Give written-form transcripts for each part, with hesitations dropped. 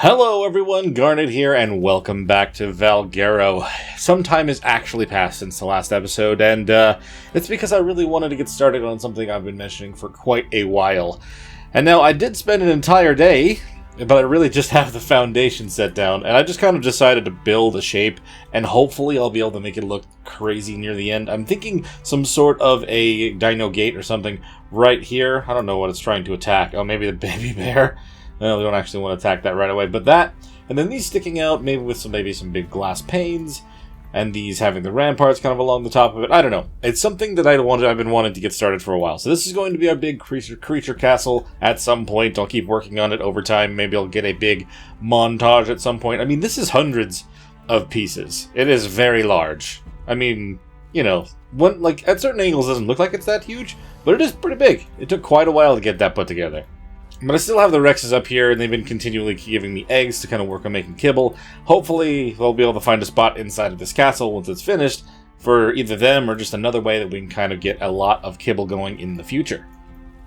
Hello everyone, Garnet here, and welcome back to Valguero. Some time has actually passed since the last episode, and it's because I really wanted to get started on something I've been mentioning for quite a while. And now, I did spend an entire day, but I really just have the foundation set down, and I just kind of decided to build a shape, and hopefully I'll be able to make it look crazy near the end. I'm thinking some sort of a dino gate or something right here. I don't know what it's trying to attack. Oh, maybe the baby bear? Well, we don't actually want to attack that right away, but that, and then these sticking out, maybe with some big glass panes, and these having the ramparts kind of along the top of it. I don't know. It's something that I've been wanting to get started for a while. So this is going to be our big creature castle at some point. I'll keep working on it over time. Maybe I'll get a big montage at some point. I mean, this is hundreds of pieces. It is very large. I mean, you know, at certain angles it doesn't look like it's that huge, but it is pretty big. It took quite a while to get that put together. But I still have the Rexes up here, and they've been continually giving me eggs to kind of work on making kibble. Hopefully, they'll be able to find a spot inside of this castle once it's finished, for either them or just another way that we can kind of get a lot of kibble going in the future.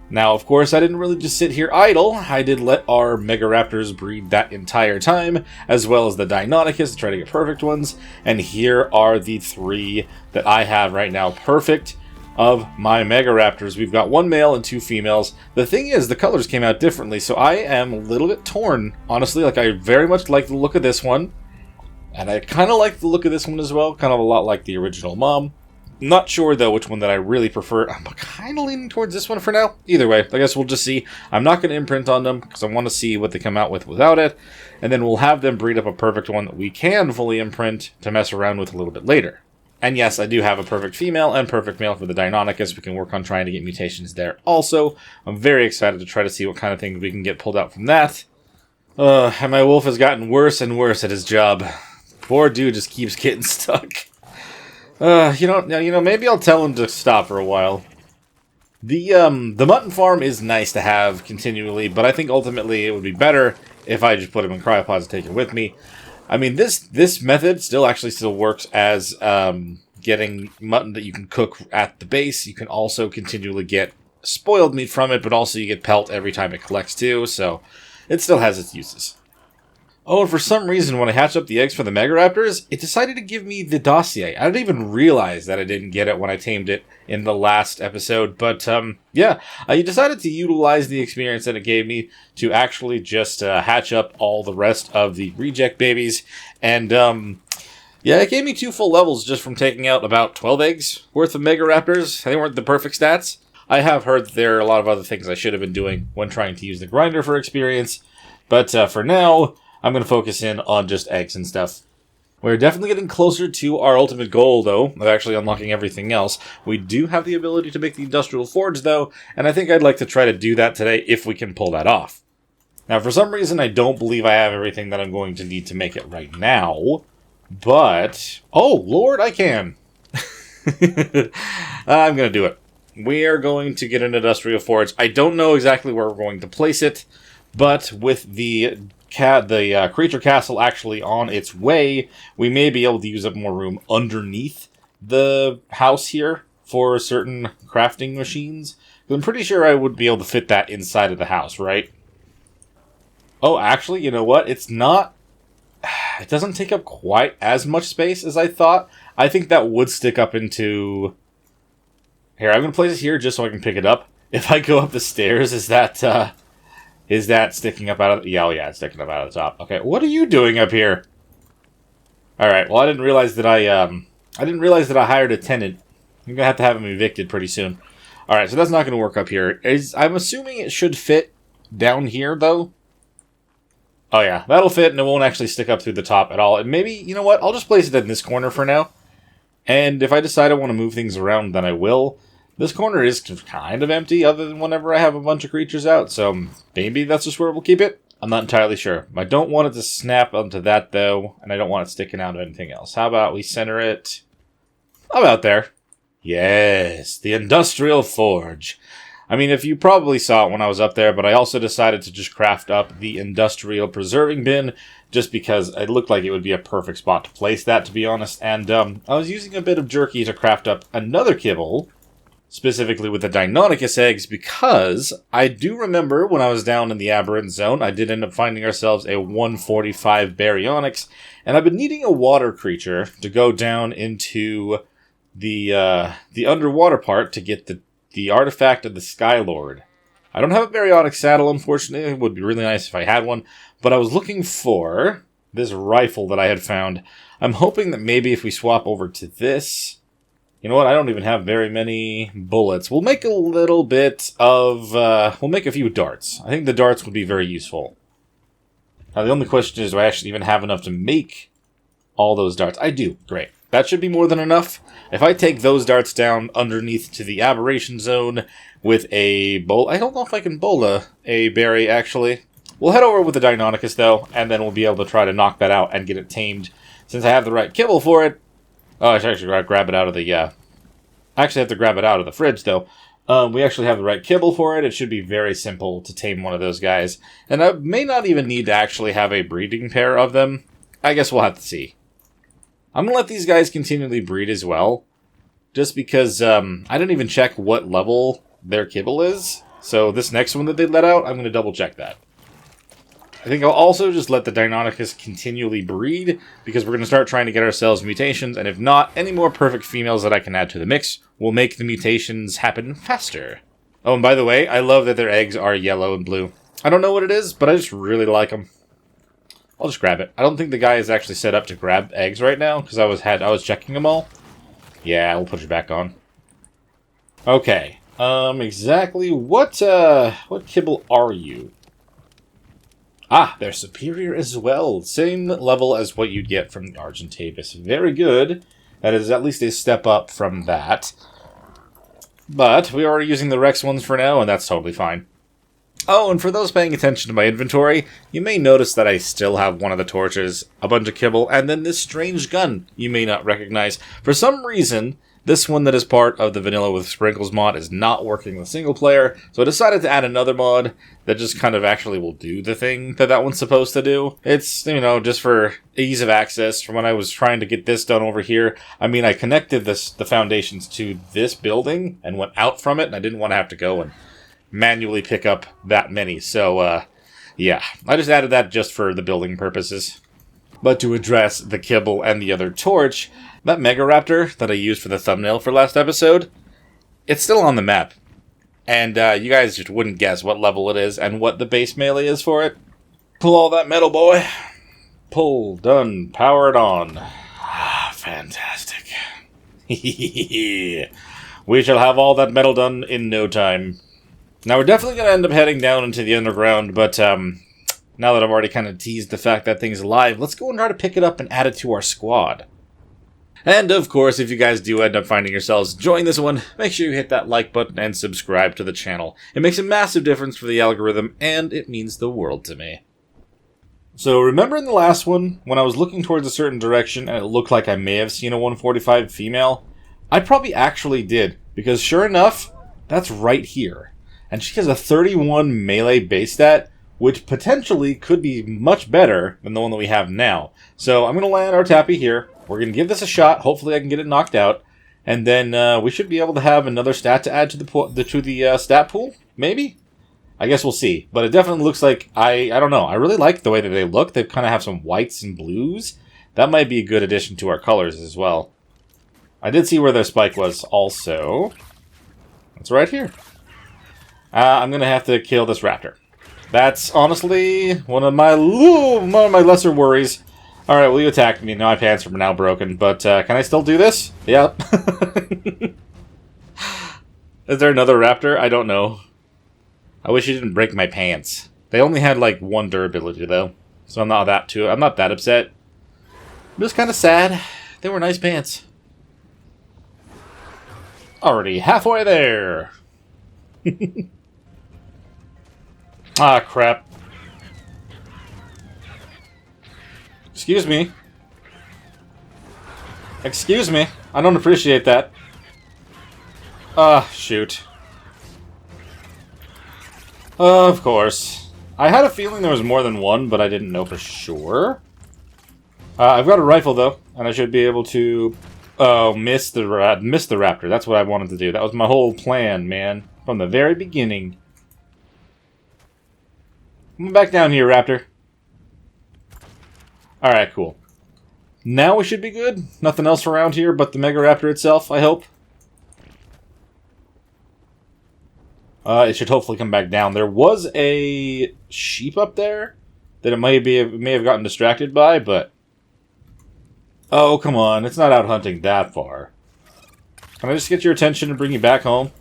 Now, of course, I didn't really just sit here idle. I did let our Megaraptors breed that entire time, as well as the Deinonychus to try to get perfect ones. And here are the three that I have right now perfect of my Megaraptors. We've got one male and two females. The thing is, the colors came out differently, so I am a little bit torn, honestly. Like, I very much like the look of this one, and I kind of like the look of this one as well, kind of a lot like the original mom. Not sure, though, which one that I really prefer. I'm kind of leaning towards this one for now. Either way, I guess we'll just see. I'm not going to imprint on them, because I want to see what they come out with without it, and then we'll have them breed up a perfect one that we can fully imprint to mess around with a little bit later. And yes, I do have a perfect female and perfect male for the Deinonychus. We can work on trying to get mutations there also. I'm very excited to try to see what kind of things we can get pulled out from that. And my wolf has gotten worse and worse at his job. Poor dude just keeps getting stuck. Maybe I'll tell him to stop for a while. The mutton farm is nice to have continually, but I think ultimately it would be better if I just put him in cryopods and take it with me. I mean, this method still works as getting mutton that you can cook at the base. You can also continually get spoiled meat from it, but also you get pelt every time it collects too, so it still has its uses. Oh, and for some reason, when I hatched up the eggs for the Megaraptors, it decided to give me the dossier. I didn't even realize that I didn't get it when I tamed it in the last episode, but I decided to utilize the experience that it gave me to actually just hatch up all the rest of the reject babies, and it gave me 2 full levels just from taking out about 12 eggs worth of Megaraptors. They weren't the perfect stats. I have heard that there are a lot of other things I should have been doing when trying to use the grinder for experience, but for now, I'm going to focus in on just eggs and stuff. We're definitely getting closer to our ultimate goal, though, of actually unlocking everything else. We do have the ability to make the Industrial Forge, though, and I think I'd like to try to do that today if we can pull that off. Now, for some reason, I don't believe I have everything that I'm going to need to make it right now, but... Oh, Lord, I can! I'm going to do it. We are going to get an Industrial Forge. I don't know exactly where we're going to place it, but with the creature castle actually on its way, we may be able to use up more room underneath the house here for certain crafting machines. I'm pretty sure I would be able to fit that inside of the house, right? Oh, actually, you know what? It's not... It doesn't take up quite as much space as I thought. I think that would stick up into... Here, I'm going to place it here just so I can pick it up. If I go up the stairs, is that sticking up out of... Yeah, it's sticking up out of the top. Okay, what are you doing up here? Alright, well, I didn't realize that I hired a tenant. I'm gonna have to have him evicted pretty soon. Alright, so that's not gonna work up here. I'm assuming it should fit down here, though. Oh yeah, that'll fit, and it won't actually stick up through the top at all. And maybe, you know what, I'll just place it in this corner for now. And if I decide I want to move things around, then I will. This corner is kind of empty, other than whenever I have a bunch of creatures out, so maybe that's just where we'll keep it? I'm not entirely sure. I don't want it to snap onto that, though, and I don't want it sticking out of anything else. How about we center it about there? Yes, the Industrial Forge. I mean, if you probably saw it when I was up there, but I also decided to just craft up the Industrial Preserving Bin, just because it looked like it would be a perfect spot to place that, to be honest, and I was using a bit of jerky to craft up another kibble, specifically with the Deinonychus eggs, because I do remember when I was down in the aberrant zone, I did end up finding ourselves a 145 baryonyx, and I've been needing a water creature to go down into the underwater part to get the artifact of the Skylord. I don't have a baryonyx saddle, unfortunately. It would be really nice if I had one, but I was looking for this rifle that I had found. I'm hoping that maybe if we swap over to this... You know what? I don't even have very many bullets. We'll make a little bit of... we'll make a few darts. I think the darts would be very useful. Now, the only question is, do I actually even have enough to make all those darts? I do. Great. That should be more than enough. If I take those darts down underneath to the aberration zone with a bowl... I don't know if I can bola a berry, actually. We'll head over with the Deinonychus, though, and then we'll be able to try to knock that out and get it tamed. Since I have the right kibble for it... Oh, I should actually grab it out of the, I actually have to grab it out of the fridge, though. We actually have the right kibble for it. It should be very simple to tame one of those guys. And I may not even need to actually have a breeding pair of them. I guess we'll have to see. I'm going to let these guys continually breed as well. Just because, I didn't even check what level their kibble is. So this next one that they let out, I'm going to double check that. I think I'll also just let the Deinonychus continually breed, because we're going to start trying to get ourselves mutations, and if not, any more perfect females that I can add to the mix will make the mutations happen faster. Oh, and by the way, I love that their eggs are yellow and blue. I don't know what it is, but I just really like them. I'll just grab it. I don't think the guy is actually set up to grab eggs right now, because I was checking them all. Yeah, we'll put you back on. Okay. Exactly what kibble are you? Ah, they're superior as well. Same level as what you'd get from the Argentavis. Very good. That is at least a step up from that. But we are using the Rex ones for now, and that's totally fine. Oh, and for those paying attention to my inventory, you may notice that I still have one of the torches, a bunch of kibble, and then this strange gun you may not recognize. For some reason, this one that is part of the Vanilla with Sprinkles mod is not working with single player, so I decided to add another mod that just kind of actually will do the thing that that one's supposed to do. It's, you know, just for ease of access. From when I was trying to get this done over here, I mean, I connected the foundations to this building and went out from it, and I didn't want to have to go and manually pick up that many. So, yeah, I just added that just for the building purposes. But to address the kibble and the other torch, that Mega Raptor that I used for the thumbnail for last episode, it's still on the map. And you guys just wouldn't guess what level it is and what the base melee is for it. Pull all that metal, boy. Pull, done, powered on. Ah, fantastic. We shall have all that metal done in no time. Now, we're definitely going to end up heading down into the underground, but now that I've already kind of teased the fact that thing's alive, let's go and try to pick it up and add it to our squad. And, of course, if you guys do end up finding yourselves enjoying this one, make sure you hit that like button and subscribe to the channel. It makes a massive difference for the algorithm, and it means the world to me. So, remember in the last one, when I was looking towards a certain direction and it looked like I may have seen a 145 female? I probably actually did, because sure enough, that's right here. And she has a 31 melee base stat, which potentially could be much better than the one that we have now. So I'm going to land our Tappy here. We're going to give this a shot. Hopefully I can get it knocked out. And then we should be able to have another stat to add to the stat pool. Maybe? I guess we'll see. But it definitely looks like, I don't know. I really like the way that they look. They kind of have some whites and blues. That might be a good addition to our colors as well. I did see where their spike was also. It's right here. I'm going to have to kill this raptor. That's honestly one of my lesser worries. Alright, well, you attacked me. Now my pants are now broken. But can I still do this? Yep. Is there another raptor? I don't know. I wish you didn't break my pants. They only had like one durability though. So I'm not that upset. I'm just kind of sad. They were nice pants. Already halfway there. Ah, crap. Excuse me. Excuse me. I don't appreciate that. Ah, shoot. Of course. I had a feeling there was more than one, but I didn't know for sure. I've got a rifle, though, and I should be able to Oh, missed the raptor. That's what I wanted to do. That was my whole plan, man. From the very beginning. Come back down here, raptor. Alright, cool. Now we should be good. Nothing else around here but the Mega Raptor itself, I hope. It should hopefully come back down. There was a sheep up there that it may have gotten distracted by, but... Oh, come on. It's not out hunting that far. Can I just get your attention and bring you back home?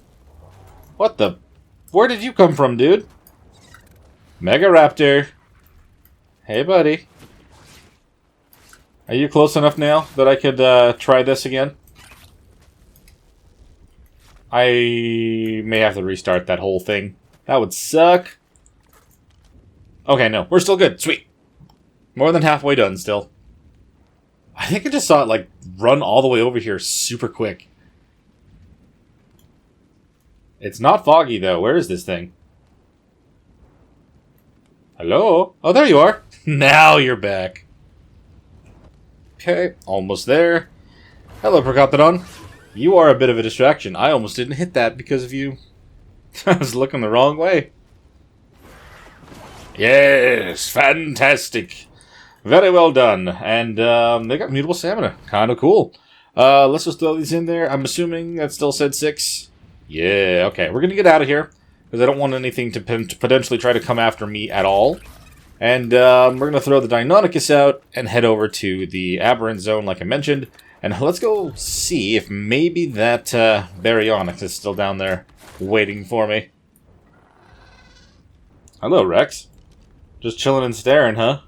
What the... Where did you come from, dude? Mega Raptor. Hey, buddy. Are you close enough now that I could try this again? I may have to restart that whole thing. That would suck. Okay, no. We're still good. Sweet. More than halfway done still. I think I just saw it, like, run all the way over here super quick. It's not foggy, though. Where is this thing? Hello? Oh, there you are. Now you're back. Okay, almost there. Hello, Procoptodon. You are a bit of a distraction. I almost didn't hit that because of you. I was looking the wrong way. Yes, fantastic. Very well done. And they got mutable stamina. Kind of cool. Let's just throw these in there. I'm assuming that still said 6. Yeah, okay. We're going to get out of here because I don't want anything to potentially try to come after me at all. And we're going to throw the Deinonychus out and head over to the aberrant zone like I mentioned. And let's go see if maybe that Baryonyx is still down there waiting for me. Hello, Rex. Just chilling and staring, huh?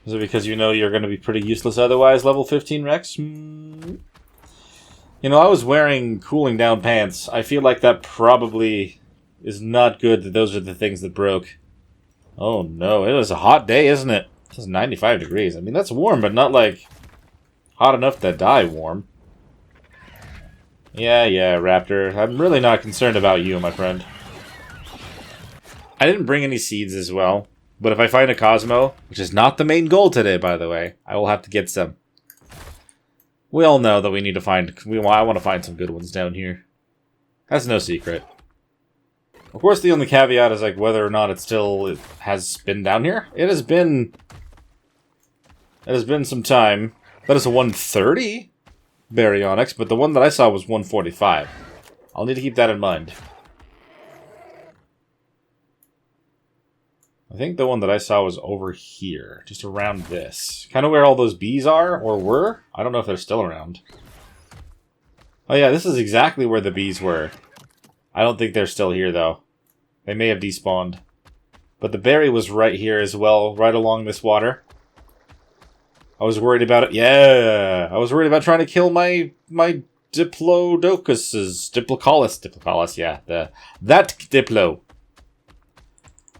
Is it because you know you're going to be pretty useless otherwise, level 15, Rex? You know, I was wearing cooling down pants. I feel like that probably is not good that those are the things that broke. Oh no, it was a hot day, isn't it? It's 95 degrees. I mean, that's warm, but not like hot enough to die warm. Yeah, Raptor. I'm really not concerned about you, my friend. I didn't bring any seeds as well, but if I find a Cosmo, which is not the main goal today, by the way, I will have to get some. We all know that we need to find... I want to find some good ones down here. That's no secret. Of course, the only caveat is like whether or not it has been down here. It has been some time. That is a 130 Baryonyx, but the one that I saw was 145. I'll need to keep that in mind. I think the one that I saw was over here, just around this. Kind of where all those bees are, or were. I don't know if they're still around. Oh yeah, this is exactly where the bees were. I don't think they're still here, though. They may have despawned. But the berry was right here as well, right along this water. I was worried about it. Yeah! I was worried about trying to kill my Diplodocuses. Diplocolus, yeah. That Diplo.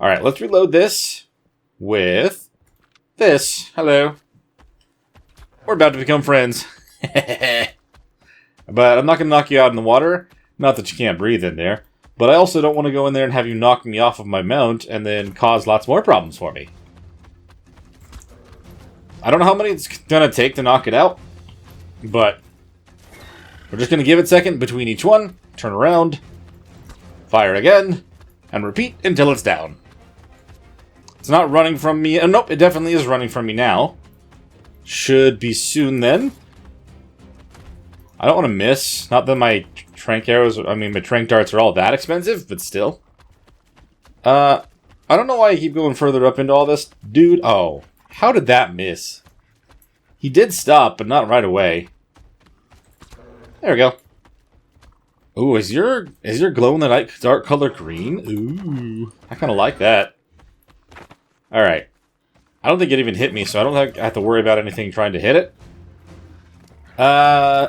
Alright, let's reload this with this. Hello. We're about to become friends. But I'm not going to knock you out in the water. Not that you can't breathe in there. But I also don't want to go in there and have you knock me off of my mount and then cause lots more problems for me. I don't know how many it's going to take to knock it out. But we're just going to give it a second between each one. Turn around. Fire again. And repeat until it's down. It's not running from me. Nope, it definitely is running from me now. Should be soon then. I don't want to miss. Not that my trank arrows, my trank darts are all that expensive, but still. I don't know why I keep going further up into all this. Dude, oh. How did that miss? He did stop, but not right away. There we go. Ooh, is your glow-in-the-night dark color green? Ooh, I kind of like that. Alright. I don't think it even hit me, so I don't have to worry about anything trying to hit it.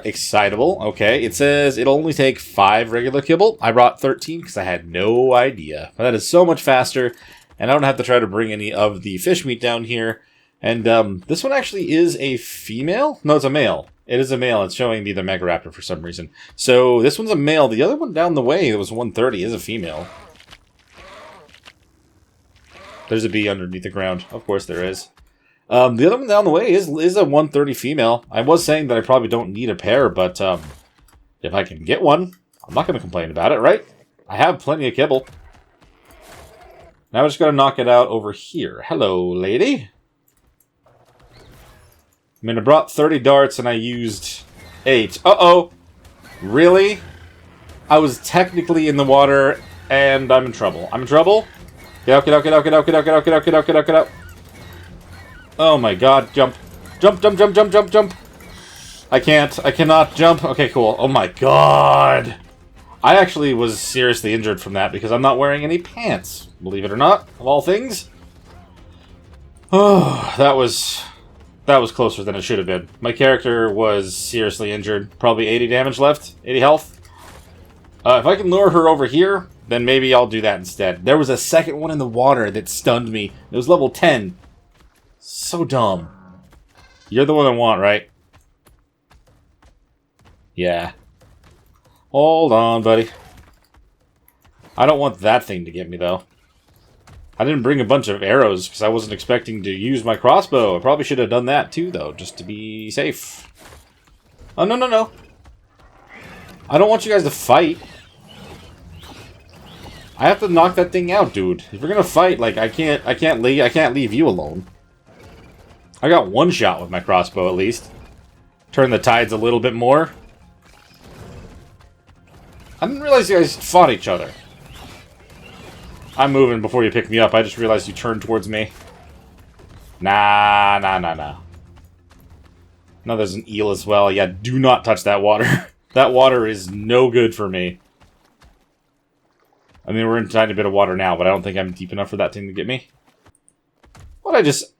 Excitable. Okay, it says it'll only take 5 regular kibble. I brought 13 because I had no idea. But that is so much faster, and I don't have to try to bring any of the fish meat down here. And this one actually is a female? No, it's a male. It is a male. It's showing me the Megaraptor for some reason. So this one's a male. The other one down the way that was 130 is a female. There's a bee underneath the ground. Of course there is. The other one down the way is a 130 female. I was saying that I probably don't need a pair, but if I can get one, I'm not going to complain about it, right? I have plenty of kibble. Now I just got to knock it out over here. Hello, lady. I mean, I brought 30 darts and I used 8. Uh-oh. Really? I was technically in the water and I'm in trouble. I'm in trouble? Get out, get out, get out, get out, get out, get out, get out, get out, get out, get out. Oh my god, jump. Jump, jump, jump, jump, jump, jump. I cannot jump. Okay, cool. Oh my god. I actually was seriously injured from that because I'm not wearing any pants. Believe it or not, of all things. Oh, that was closer than it should have been. My character was seriously injured. Probably 80 damage left. 80 health. If I can lure her over here, then maybe I'll do that instead. There was a second one in the water that stunned me. It was level 10. So dumb. You're the one I want, right? Yeah. Hold on, buddy. I don't want that thing to get me, though. I didn't bring a bunch of arrows because I wasn't expecting to use my crossbow. I probably should have done that, too, though, just to be safe. Oh, no, no, no. I don't want you guys to fight. I have to knock that thing out, dude. If we're gonna fight, like, I can't leave you alone. I got one shot with my crossbow, at least. Turn the tides a little bit more. I didn't realize you guys fought each other. I'm moving before you pick me up. I just realized you turned towards me. Nah, nah, nah, nah. No, there's an eel as well. Yeah, do not touch that water. That water is no good for me. I mean, we're in a tiny bit of water now, but I don't think I'm deep enough for that thing to get me. What, I just...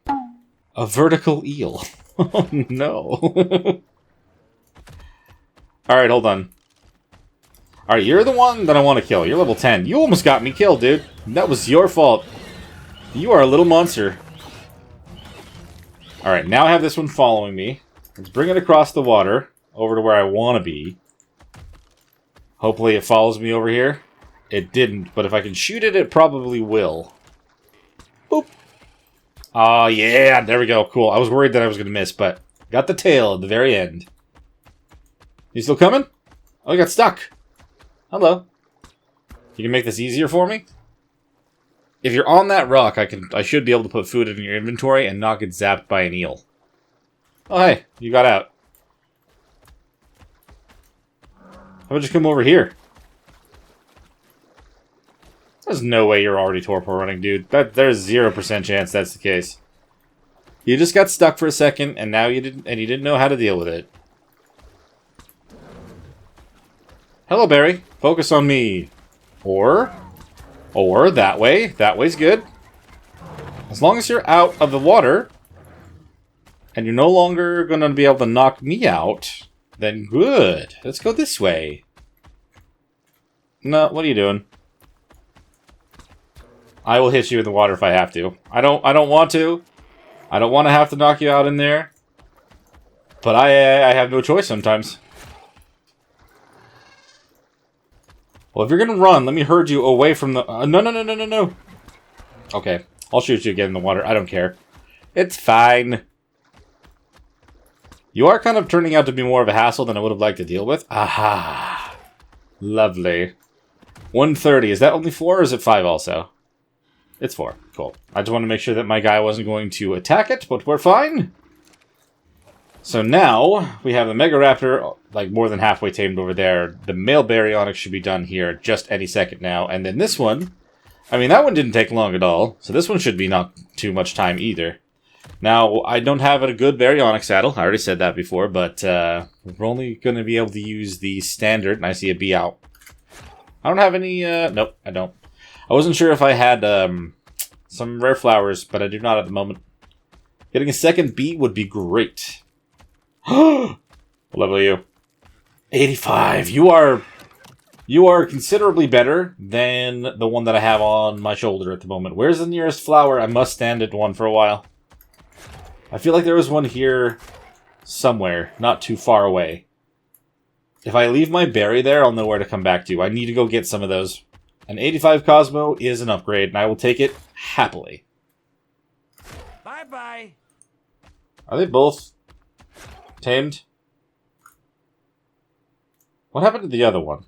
A vertical eel. Oh, no. Alright, hold on. Alright, you're the one that I want to kill. You're level 10. You almost got me killed, dude. That was your fault. You are a little monster. Alright, now I have this one following me. Let's bring it across the water, over to where I want to be. Hopefully it follows me over here. It didn't, but if I can shoot it, it probably will. Boop. Oh, yeah, there we go. Cool. I was worried that I was going to miss, but got the tail at the very end. You still coming? Oh, I got stuck. Hello. You can make this easier for me? If you're on that rock, I should be able to put food in your inventory and not get zapped by an eel. Oh, hey, you got out. How about just come over here? There's no way you're already torpor running, dude. There's 0% chance that's the case. You just got stuck for a second, and now you didn't know how to deal with it. Hello, Barry. Focus on me. Or that way. That way's good. As long as you're out of the water, and you're no longer going to be able to knock me out, then good. Let's go this way. No, what are you doing? I will hit you in the water if I have to. I don't want to. I don't want to have to knock you out in there. But I have no choice sometimes. Well, if you're going to run, let me herd you away from the... No. Okay, I'll shoot you again in the water. I don't care. It's fine. You are kind of turning out to be more of a hassle than I would have liked to deal with. Aha. Lovely. 130. Is that only 4 or is it 5 also? It's 4. Cool. I just want to make sure that my guy wasn't going to attack it, but we're fine. So now, we have the Mega Raptor, like, more than halfway tamed over there. The male Baryonyx should be done here just any second now. And then this one, I mean, that one didn't take long at all. So this one should be not too much time either. Now, I don't have a good Baryonyx saddle. I already said that before, but we're only going to be able to use the standard. And I see a bee out. I don't have any, nope, I don't. I wasn't sure if I had some rare flowers, but I do not at the moment. Getting a second bee would be great. What level are you? 85. You are considerably better than the one that I have on my shoulder at the moment. Where's the nearest flower? I must stand at one for a while. I feel like there was one here somewhere, not too far away. If I leave my berry there, I'll know where to come back to. I need to go get some of those. An 85 Cosmo is an upgrade, and I will take it happily. Bye-bye. Are they both tamed? What happened to the other one?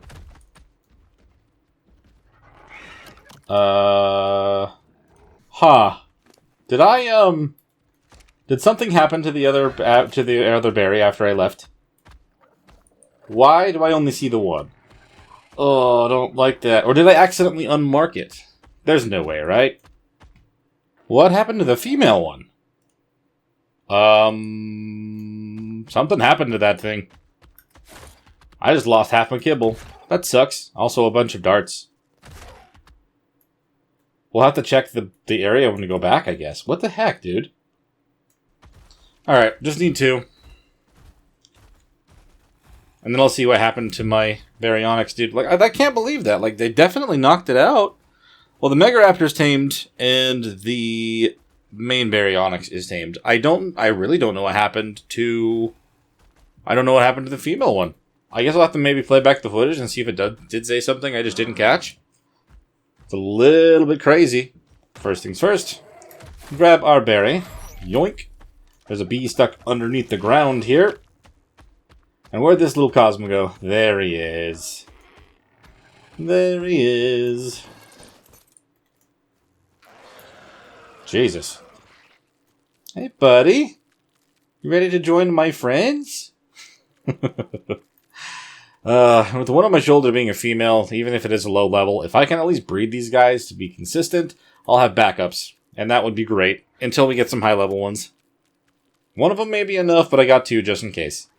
Huh. Did something happen to the other berry after I left? Why do I only see the one? Oh, I don't like that. Or did I accidentally unmark it? There's no way, right? What happened to the female one? Something happened to that thing. I just lost half my kibble. That sucks. Also a bunch of darts. We'll have to check the area when we go back, I guess. What the heck, dude? Alright, just need 2. And then I'll see what happened to my baryonyx, dude. Like, I can't believe that. Like, they definitely knocked it out. Well, the Megaraptor's tamed, and the main baryonyx is tamed. I really don't know what happened to... I don't know what happened to the female one. I guess I'll have to maybe play back the footage and see if it did say something I just didn't catch. It's a little bit crazy. First things first. Grab our berry. Yoink. There's a bee stuck underneath the ground here. And where'd this little Cosmo go? There he is. There he is. Jesus. Hey, buddy. You ready to join my friends? With the one on my shoulder being a female, even if it is a low level, if I can at least breed these guys to be consistent, I'll have backups. And that would be great, until we get some high level ones. One of them may be enough, but I got 2 just in case.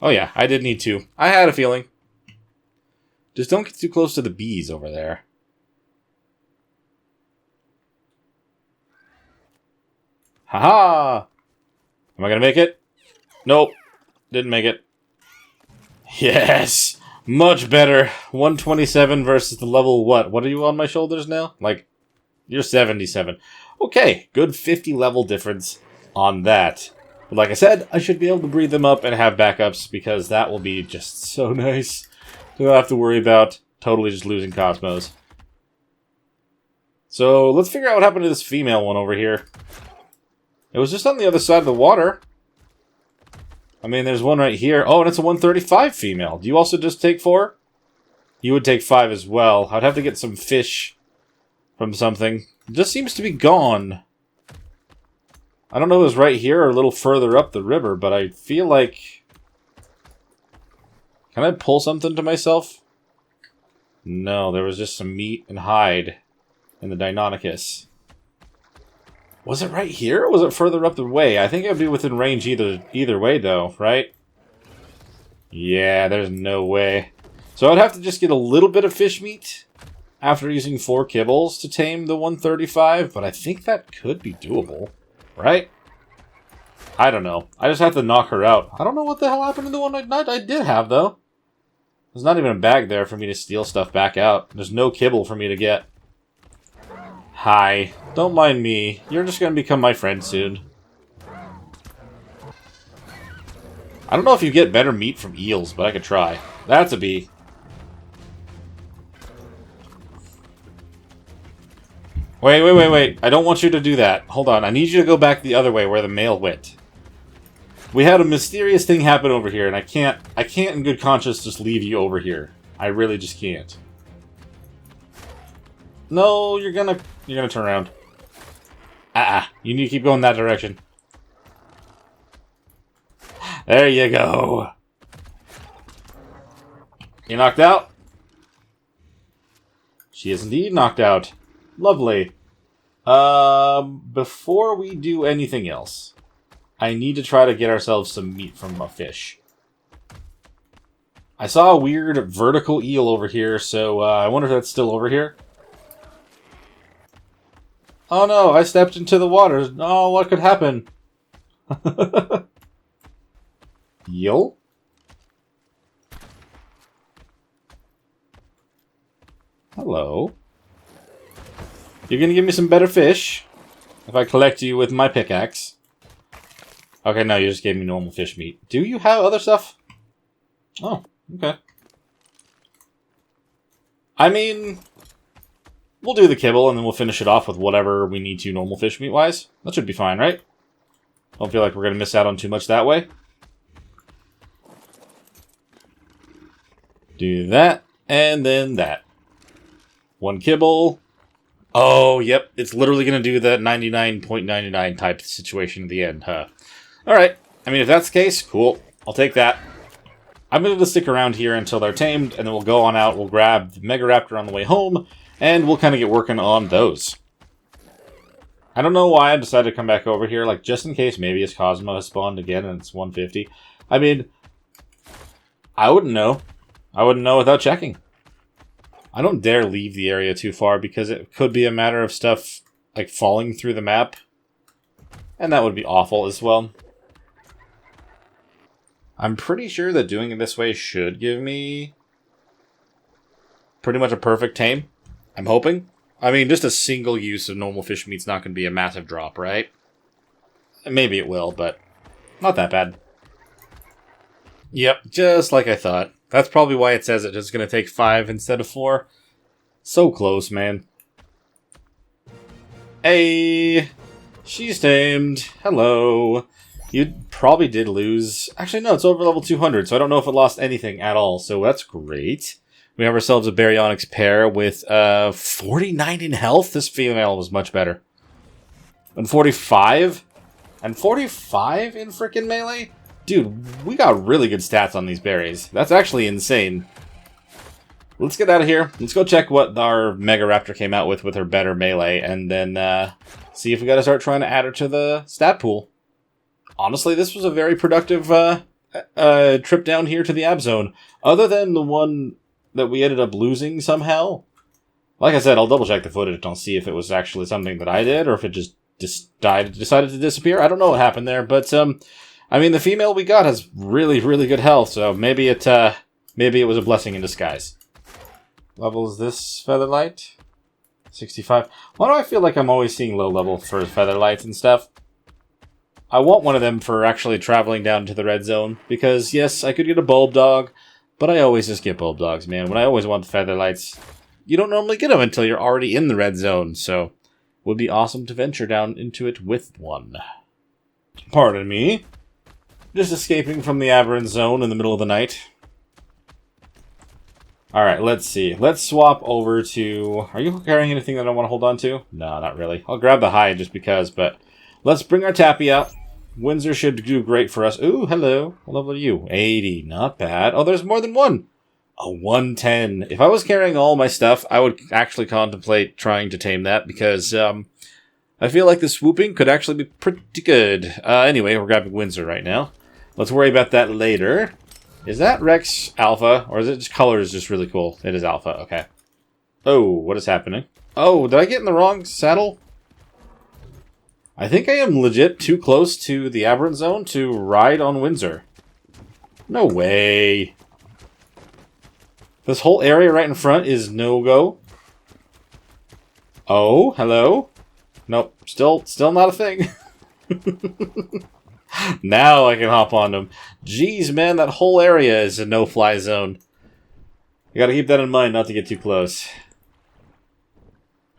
Oh yeah, I did need 2. I had a feeling. Just don't get too close to the bees over there. Haha! Am I gonna make it? Nope. Didn't make it. Yes! Much better. 127 versus the level what? What are you on my shoulders now? Like, you're 77. Okay, good 50 level difference on that. But like I said, I should be able to breed them up and have backups because that will be just so nice. Don't have to worry about totally just losing Cosmos. So, let's figure out what happened to this female one over here. It was just on the other side of the water. I mean, there's one right here. Oh, and it's a 135 female. Do you also just take 4? You would take 5 as well. I'd have to get some fish from something. It just seems to be gone. I don't know if it was right here or a little further up the river, but I feel like... Can I pull something to myself? No, there was just some meat and hide in the Deinonychus. Was it right here, or was it further up the way? I think it would be within range either way, though, right? Yeah, there's no way. So I'd have to just get a little bit of fish meat after using 4 kibbles to tame the 135, but I think that could be doable, right? I don't know. I just have to knock her out. I don't know what the hell happened to the one I did have, though. There's not even a bag there for me to steal stuff back out. There's no kibble for me to get. Hi. Don't mind me. You're just going to become my friend soon. I don't know if you get better meat from eels, but I could try. That's a bee. Wait. I don't want you to do that. Hold on. I need you to go back the other way where the male went. We had a mysterious thing happen over here, and I can't in good conscience just leave you over here. I really just can't. No, you're gonna turn around. You need to keep going that direction. There you go. You knocked out? She is indeed knocked out. Lovely. Before we do anything else, I need to try to get ourselves some meat from a fish. I saw a weird vertical eel over here, so I wonder if that's still over here. Oh no, I stepped into the water. Oh, what could happen? Eel? Hello. You're gonna give me some better fish if I collect you with my pickaxe. Okay, no, you just gave me normal fish meat. Do you have other stuff? Oh, okay. I mean, we'll do the kibble, and then we'll finish it off with whatever we need to normal fish meat-wise. That should be fine, right? Don't feel like we're going to miss out on too much that way. Do that, and then that. One kibble. Oh, yep, it's literally going to do that 99.99 type situation at the end, huh? Alright, I mean, if that's the case, cool. I'll take that. I'm going to stick around here until they're tamed, and then we'll go on out, we'll grab the Mega Raptor on the way home, and we'll kind of get working on those. I don't know why I decided to come back over here, like, just in case maybe his Cosmo has spawned again and it's 150. I mean, I wouldn't know. I wouldn't know without checking. I don't dare leave the area too far because it could be a matter of stuff, like, falling through the map. And that would be awful as well. I'm pretty sure that doing it this way should give me pretty much a perfect tame. I'm hoping. I mean, just a single use of normal fish meat's not going to be a massive drop, right? Maybe it will, but not that bad. Yep, just like I thought. That's probably why it says it's going to take 5 instead of 4. So close, man. Hey! She's tamed. Hello. You probably did lose. Actually, no, it's over level 200, so I don't know if it lost anything at all, so that's great. We have ourselves a Baryonyx pair with 49 in health. This female was much better. And 45? And 45 in frickin' melee? Dude, we got really good stats on these berries. That's actually insane. Let's get out of here. Let's go check what our Mega Raptor came out with her better melee, and then see if we gotta start trying to add her to the stat pool. Honestly, this was a very productive trip down here to the Ab Zone. Other than the one that we ended up losing somehow. Like I said, I'll double check the footage and I'll see if it was actually something that I did, or if it just decided to disappear. I don't know what happened there, but I mean, the female we got has really, really good health, so maybe it was a blessing in disguise. Level is this Featherlight? 65. Why do I feel like I'm always seeing low level for Featherlights and stuff? I want one of them for actually traveling down to the red zone, because yes, I could get a Bulb Dog, but I always just get Bulb Dogs, man. When I always want the Featherlights, you don't normally get them until you're already in the red zone, so it would be awesome to venture down into it with one. Pardon me. Just escaping from the aberrant zone in the middle of the night. Alright, let's see. Let's swap over to... Are you carrying anything that I want to hold on to? No, not really. I'll grab the hide just because, but... Let's bring our Tappy out. Windsor should do great for us. Ooh, hello. What level are you? 80. Not bad. Oh, there's more than one. A 110. If I was carrying all my stuff, I would actually contemplate trying to tame that because I feel like the swooping could actually be pretty good. Anyway, we're grabbing Windsor right now. Let's worry about that later. Is that Rex Alpha, or is it just color is just really cool? It is Alpha, okay. Oh, what is happening? Oh, did I get in the wrong saddle? I think I am legit too close to the aberrant zone to ride on Windsor. No way. This whole area right in front is no-go. Oh, hello? Nope, still not a thing. Now I can hop on them. Jeez, man, that whole area is a no-fly zone. You gotta keep that in mind not to get too close.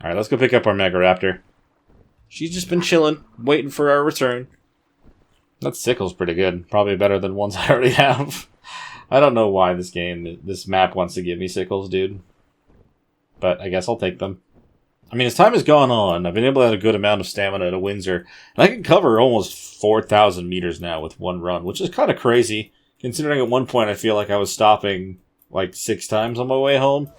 Alright, let's go pick up our Mega Raptor. She's just been chilling, waiting for our return. That sickle's pretty good. Probably better than ones I already have. I don't know why this map wants to give me sickles, dude. But I guess I'll take them. I mean, as time has gone on, I've been able to have a good amount of stamina to Windsor. And I can cover almost 4,000 meters now with one run, which is kind of crazy. Considering at one point I feel like I was stopping like 6 times on my way home.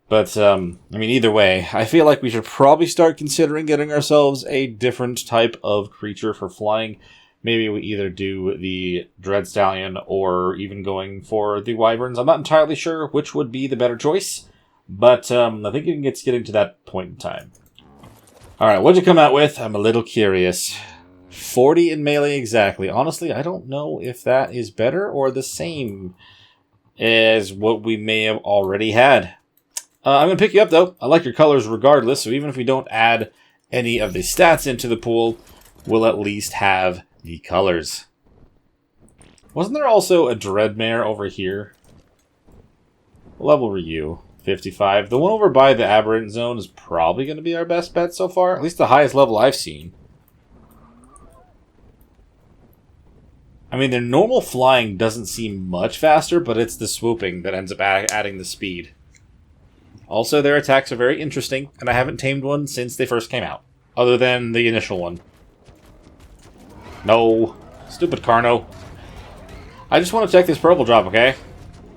But, I mean, either way, I feel like we should probably start considering getting ourselves a different type of creature for flying. Maybe we either do the Dread Stallion or even going for the Wyverns. I'm not entirely sure which would be the better choice. But I think it's getting to that point in time. Alright, what'd you come out with? I'm a little curious. 40 in melee exactly. Honestly, I don't know if that is better or the same as what we may have already had. I'm going to pick you up, though. I like your colors regardless, so even if we don't add any of the stats into the pool, we'll at least have the colors. Wasn't there also a Dreadmare over here? What level were you? 55. The one over by the aberrant zone is probably going to be our best bet so far. At least the highest level I've seen. I mean, their normal flying doesn't seem much faster, but it's the swooping that ends up adding the speed. Also, their attacks are very interesting, and I haven't tamed one since they first came out. Other than the initial one. No. Stupid Carno. I just want to check this purple drop, okay?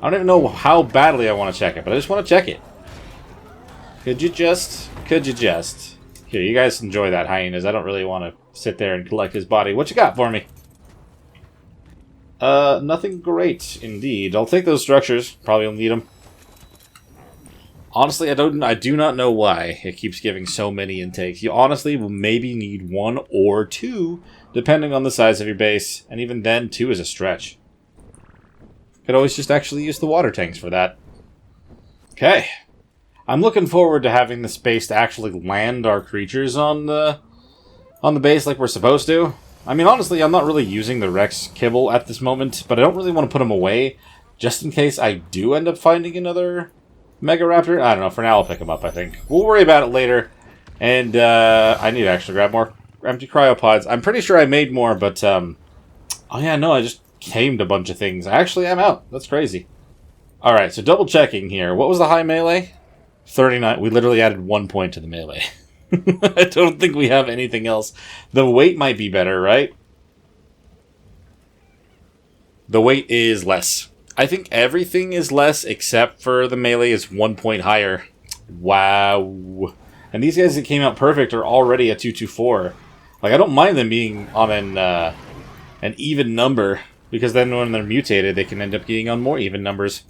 I don't even know how badly I want to check it, but I just want to check it. Could you just... Here, you guys enjoy that, hyenas. I don't really want to sit there and collect his body. What you got for me? Nothing great, indeed. I'll take those structures. Probably will need them. Honestly, I do not know why it keeps giving so many intakes. You honestly will maybe need 1 or 2, depending on the size of your base. And even then, 2 is a stretch. Could always just actually use the water tanks for that. Okay. I'm looking forward to having the space to actually land our creatures on the base like we're supposed to. I mean, honestly, I'm not really using the Rex kibble at this moment, but I don't really want to put them away, just in case I do end up finding another Mega Raptor. I don't know, for now I'll pick them up, I think. We'll worry about it later, and I need to actually grab more empty cryopods. I'm pretty sure I made more, but, oh yeah, no, I just tamed a bunch of things. Actually, I'm out. That's crazy. Alright, so double checking here. What was the high melee? 39. We literally added 1 point to the melee. I don't think we have anything else. The weight might be better, right? The weight is less. I think everything is less except for the melee is 1 point higher. Wow. And these guys that came out perfect are already a 224. Like, I don't mind them being on an even number, because then when they're mutated, they can end up getting on more even numbers.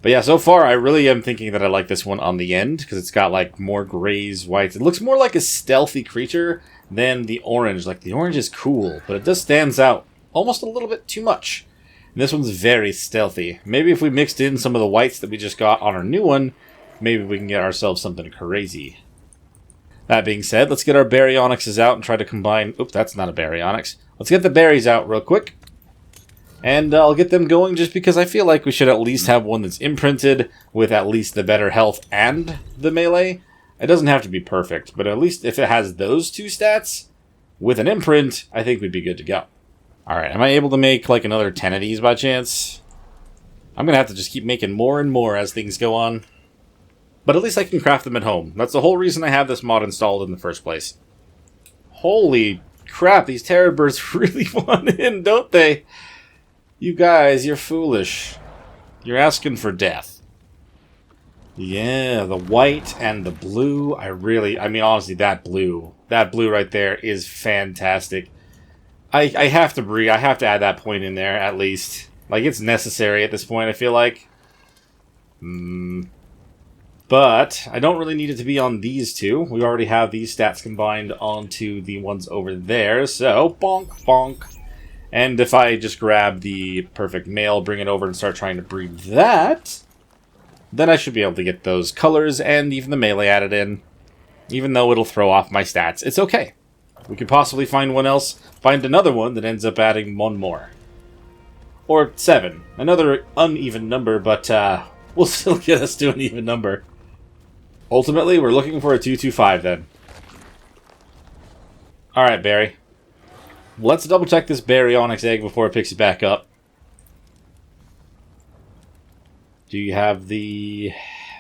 But yeah, so far, I really am thinking that I like this one on the end, because it's got, like, more grays, whites. It looks more like a stealthy creature than the orange. Like, the orange is cool, but it just stands out almost a little bit too much. And this one's very stealthy. Maybe if we mixed in some of the whites that we just got on our new one, maybe we can get ourselves something crazy. That being said, let's get our baryonyxes out and try to combine... Oop, that's not a baryonyx. Let's get the berries out real quick. And I'll get them going just because I feel like we should at least have one that's imprinted with at least the better health and the melee. It doesn't have to be perfect, but at least if it has those 2 stats with an imprint, I think we'd be good to go. Alright, am I able to make like another 10 of these by chance? I'm going to have to just keep making more and more as things go on. But at least I can craft them at home. That's the whole reason I have this mod installed in the first place. Holy crap, these terror birds really want in, don't they? You guys, you're foolish. You're asking for death. Yeah, the white and the blue, I mean, honestly, that blue right there is fantastic. I have to breed, I have to add that point in there, at least. Like, it's necessary at this point, I feel like. But, I don't really need it to be on these 2. We already have these stats combined onto the ones over there, so, bonk, bonk. And if I just grab the perfect male, bring it over and start trying to breed that, then I should be able to get those colors and even the melee added in. Even though it'll throw off my stats, it's okay. We could possibly find another one that ends up adding 1 more. Or 7. Another uneven number, but will still get us to an even number. Ultimately, we're looking for a 225 then. Alright, Barry. Let's double check this baryonyx egg before it picks it back up. Do you have the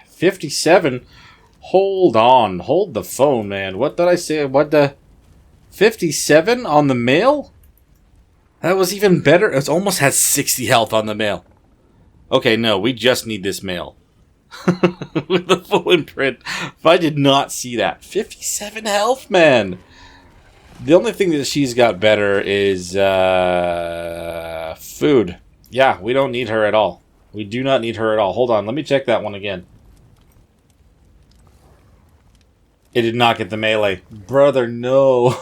57? Hold on. Hold the phone, man. What did I say? What the... 57 on the male? That was even better. It almost has 60 health on the male. Okay, no. We just need this male. With the full imprint. If I did not see that. 57 health, man. The only thing that she's got better is food. Yeah, we don't need her at all. We do not need her at all. Hold on, let me check that one again. It did not get the melee. Brother, no.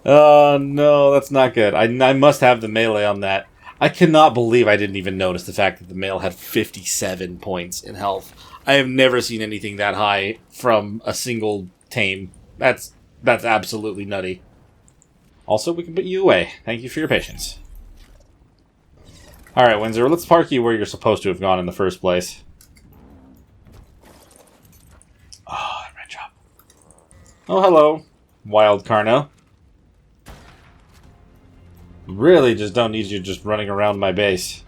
Oh, no, that's not good. I must have the melee on that. I cannot believe I didn't even notice the fact that the male had 57 points in health. I have never seen anything that high from a single tame. That's absolutely nutty. Also, we can put you away. Thank you for your patience. Alright, Windsor, let's park you where you're supposed to have gone in the first place. Oh, red job. Oh, hello, Wild Carno. Really just don't need you just running around my base.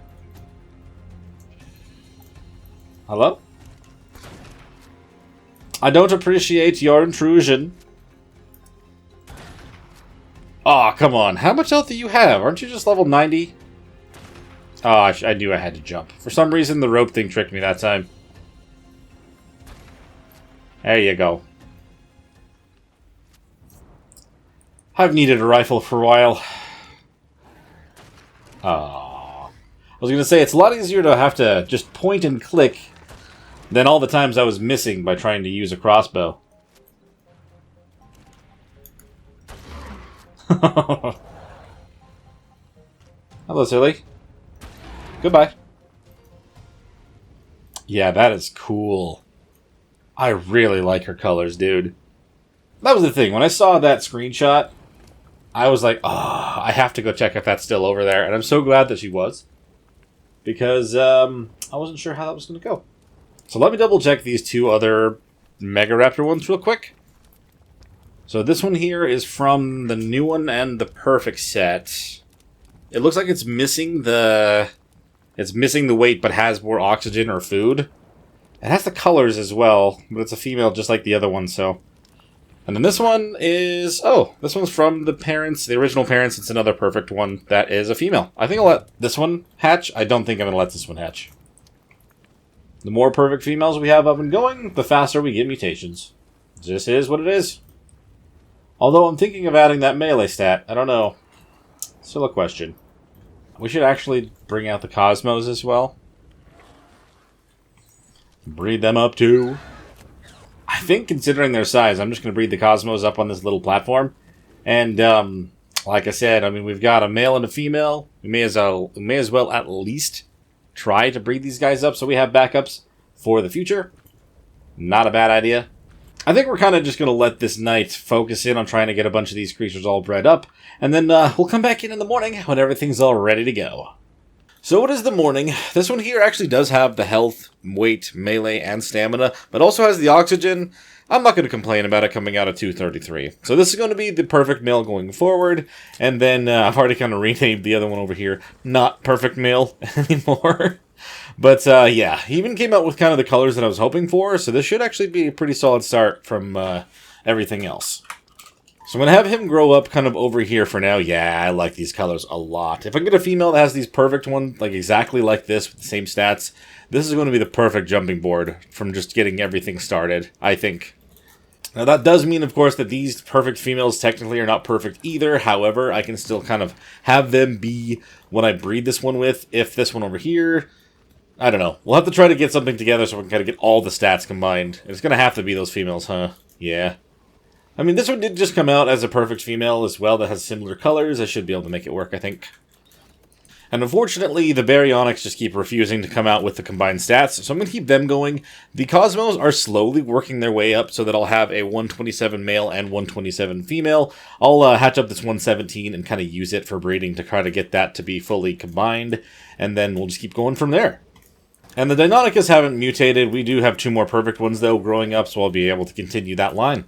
Hello? I don't appreciate your intrusion. Aw, oh, come on. How much health do you have? Aren't you just level 90? Oh, I knew I had to jump. For some reason, the rope thing tricked me that time. There you go. I've needed a rifle for a while. Oh. I was gonna say, it's a lot easier to have to just point and click than all the times I was missing by trying to use a crossbow. Hello, silly. Goodbye. Yeah, that is cool. I really like her colors, dude. That was the thing. When I saw that screenshot, I was like, oh, I have to go check if that's still over there. And I'm so glad that she was. Because I wasn't sure how that was going to go. So let me double check these two other Mega Raptor ones real quick. So this one here is from the new one and the perfect set. It looks like it's missing the weight, but has more oxygen or food. It has the colors as well, but it's a female just like the other one, so. And then this one is, oh, this one's from the parents, the original parents. It's another perfect one that is a female. I think I'll let this one hatch. I don't think I'm going to let this one hatch. The more perfect females we have up and going, the faster we get mutations. This is what it is. Although I'm thinking of adding that melee stat. I don't know. Still a question. We should actually bring out the Cosmos as well. Breed them up too. I think considering their size, I'm just going to breed the Cosmos up on this little platform. And, like I said, I mean, we've got a male and a female. We may as well at least try to breed these guys up so we have backups for the future. Not a bad idea. I think we're kind of just going to let this night focus in on trying to get a bunch of these creatures all bred up. And then we'll come back in the morning when everything's all ready to go. So it is the morning. This one here actually does have the health, weight, melee, and stamina, but also has the oxygen. I'm not going to complain about it coming out at 233. So this is going to be the perfect male going forward. And then I've already kind of renamed the other one over here. Not perfect male anymore. But yeah, he even came out with kind of the colors that I was hoping for. So this should actually be a pretty solid start from everything else. So I'm going to have him grow up kind of over here for now. Yeah, I like these colors a lot. If I can get a female that has these perfect ones, like exactly like this, with the same stats, this is going to be the perfect jumping board from just getting everything started, I think. Now that does mean, of course, that these perfect females technically are not perfect either. However, I can still kind of have them be what I breed this one with. If this one over here, I don't know. We'll have to try to get something together so we can kind of get all the stats combined. It's going to have to be those females, huh? Yeah. I mean, this one did just come out as a perfect female as well that has similar colors. I should be able to make it work, I think. And unfortunately, the Baryonyx just keep refusing to come out with the combined stats, so I'm going to keep them going. The Cosmos are slowly working their way up so that I'll have a 127 male and 127 female. I'll hatch up this 117 and kind of use it for breeding to try to get that to be fully combined, and then we'll just keep going from there. And the Deinonychus haven't mutated. We do have two more perfect ones, though, growing up, so I'll be able to continue that line.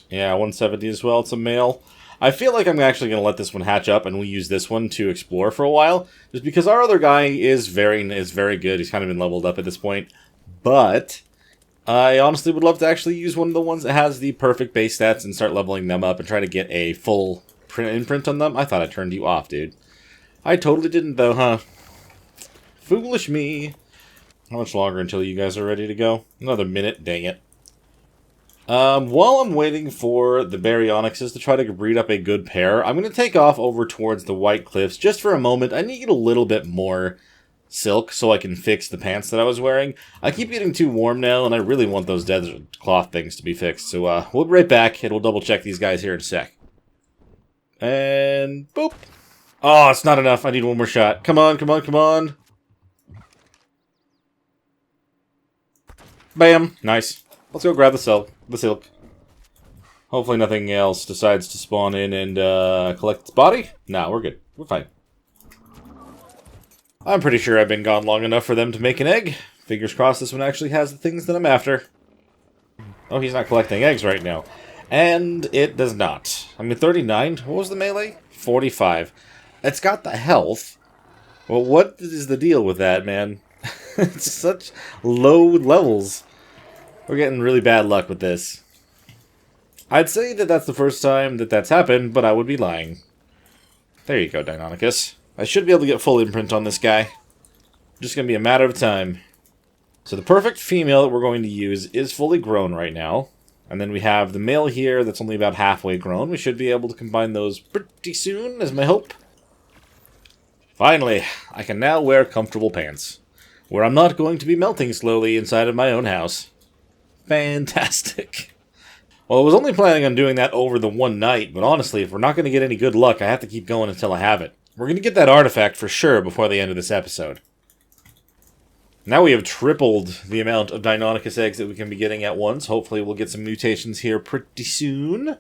Yeah, 170 as well. It's a male. I feel like I'm actually going to let this one hatch up, and we'll use this one to explore for a while, just because our other guy is very good. He's kind of been leveled up at this point. But I honestly would love to actually use one of the ones that has the perfect base stats and start leveling them up and try to get a full imprint on them. I thought I turned you off, dude. I totally didn't, though, huh? Foolish me. How much longer until you guys are ready to go? Another minute, dang it. While I'm waiting for the Baryonyxes to try to breed up a good pair, I'm going to take off over towards the White Cliffs just for a moment. I need a little bit more silk so I can fix the pants that I was wearing. I keep getting too warm now, and I really want those desert cloth things to be fixed. So, we'll be right back, and we'll double check these guys here in a sec. And, boop. Oh, it's not enough. I need one more shot. Come on, come on, come on. Bam. Nice. Let's go grab the silk. Hopefully nothing else decides to spawn in and collect its body. Nah, we're good. We're fine. I'm pretty sure I've been gone long enough for them to make an egg. Fingers crossed this one actually has the things that I'm after. Oh, he's not collecting eggs right now. And it does not. I mean, 39. What was the melee? 45. It's got the health. Well, what is the deal with that, man? It's such low levels. We're getting really bad luck with this. I'd say that that's the first time that that's happened, but I would be lying. There you go, Deinonychus. I should be able to get full imprint on this guy. Just going to be a matter of time. So the perfect female that we're going to use is fully grown right now. And then we have the male here that's only about halfway grown. We should be able to combine those pretty soon, is my hope. Finally, I can now wear comfortable pants, where I'm not going to be melting slowly inside of my own house. Fantastic. Well, I was only planning on doing that over the one night, but honestly, if we're not going to get any good luck, I have to keep going until I have it. We're going to get that artifact for sure before the end of this episode. Now we have tripled the amount of Deinonychus eggs that we can be getting at once. Hopefully we'll get some mutations here pretty soon.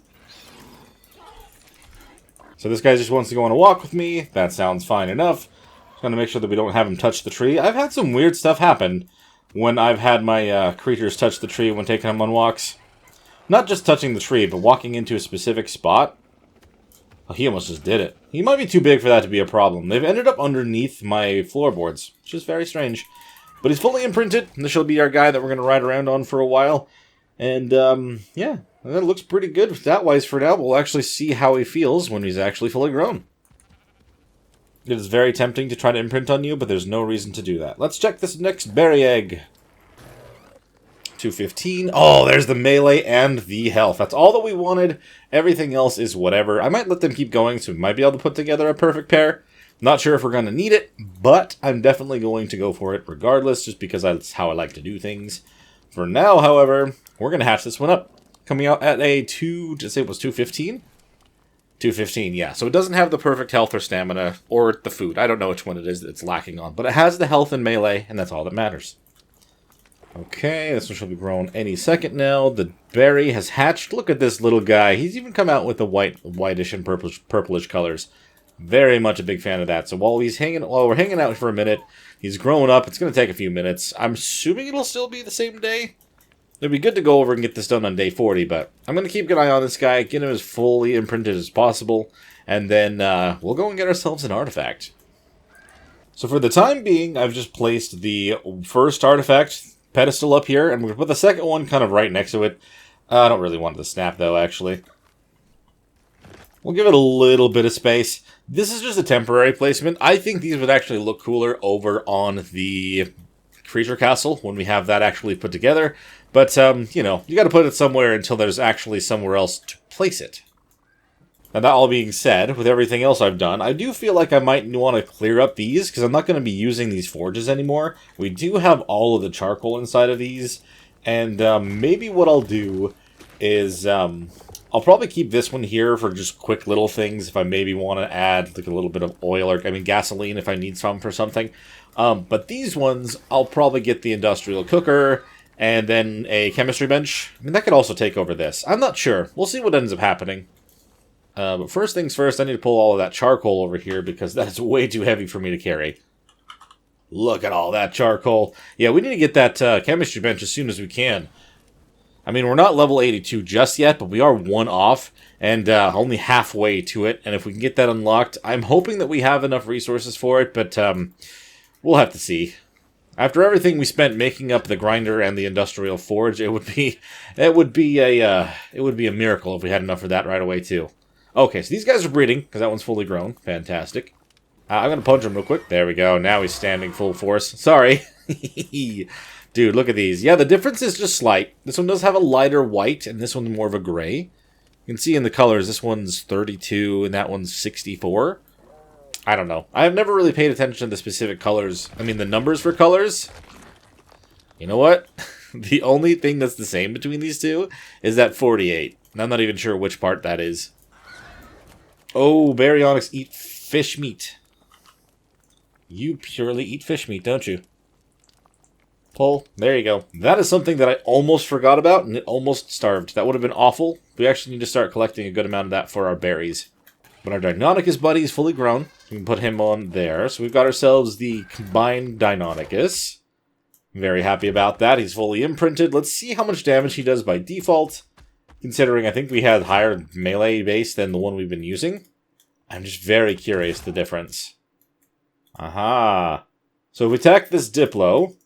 So this guy just wants to go on a walk with me. That sounds fine enough. Just going to make sure that we don't have him touch the tree. I've had some weird stuff happen when I've had my creatures touch the tree when taking them on walks. Not just touching the tree, but walking into a specific spot. Oh, he almost just did it. He might be too big for that to be a problem. They've ended up underneath my floorboards, which is very strange. But he's fully imprinted, and this will be our guy that we're going to ride around on for a while. And, yeah, that looks pretty good stat-wise for now. We'll actually see how he feels when he's actually fully grown. It is very tempting to try to imprint on you, but there's no reason to do that. Let's check this next berry egg. 215. Oh, there's the melee and the health. That's all that we wanted. Everything else is whatever. I might let them keep going, so we might be able to put together a perfect pair. Not sure if we're going to need it, but I'm definitely going to go for it regardless, just because that's how I like to do things. For now, however, we're going to hatch this one up. Coming out at a just say it was 215? 215, yeah. So it doesn't have the perfect health or stamina, or the food. I don't know which one it is that it's lacking on, but it has the health and melee, and that's all that matters. Okay, this one should be grown any second now. The berry has hatched. Look at this little guy. He's even come out with the whitish and purplish colors. Very much a big fan of that. So while we're hanging out for a minute, he's growing up. It's going to take a few minutes. I'm assuming it'll still be the same day. It'd be good to go over and get this done on day 40, but I'm going to keep an eye on this guy, get him as fully imprinted as possible, and then we'll go and get ourselves an artifact. So for the time being, I've just placed the first artifact pedestal up here, and we're going to put the second one kind of right next to it. I don't really want it to snap, though, actually. We'll give it a little bit of space. This is just a temporary placement. I think these would actually look cooler over on the creature castle when we have that actually put together. But, you know, you got to put it somewhere until there's actually somewhere else to place it. Now, that all being said, with everything else I've done, I do feel like I might want to clear up these, because I'm not going to be using these forges anymore. We do have all of the charcoal inside of these, and maybe what I'll do is I'll probably keep this one here for just quick little things if I maybe want to add like a little bit of oil, or gasoline if I need some for something. But these ones, I'll probably get the industrial cooker, and then a chemistry bench. I mean, that could also take over this. I'm not sure. We'll see what ends up happening. But first things first, I need to pull all of that charcoal over here because that's way too heavy for me to carry. Look at all that charcoal. Yeah, we need to get that chemistry bench as soon as we can. I mean, we're not level 82 just yet, but we are one off and only halfway to it. And if we can get that unlocked, I'm hoping that we have enough resources for it, but we'll have to see. After everything we spent making up the grinder and the industrial forge, it would be a miracle if we had enough for that right away too. Okay, so these guys are breeding, because that one's fully grown. Fantastic. I'm going to punch him real quick. There we go. Now he's standing full force. Sorry. Dude, look at these. Yeah, the difference is just slight. This one does have a lighter white, and this one's more of a gray. You can see in the colors, this one's 32, and that one's 64. I don't know. I've never really paid attention to the specific colors. I mean, the numbers for colors. You know what? The only thing that's the same between these two is that 48. And I'm not even sure which part that is. Oh, baryonyx eat fish meat. You purely eat fish meat, don't you? Pull. There you go. That is something that I almost forgot about, and it almost starved. That would have been awful. We actually need to start collecting a good amount of that for our berries. But our Deinonychus buddy is fully grown. We can put him on there. So we've got ourselves the combined Deinonychus. Very happy about that. He's fully imprinted. Let's see how much damage he does by default. Considering I think we had higher melee base than the one we've been using. I'm just very curious the difference. Aha. So if we attack this Diplo...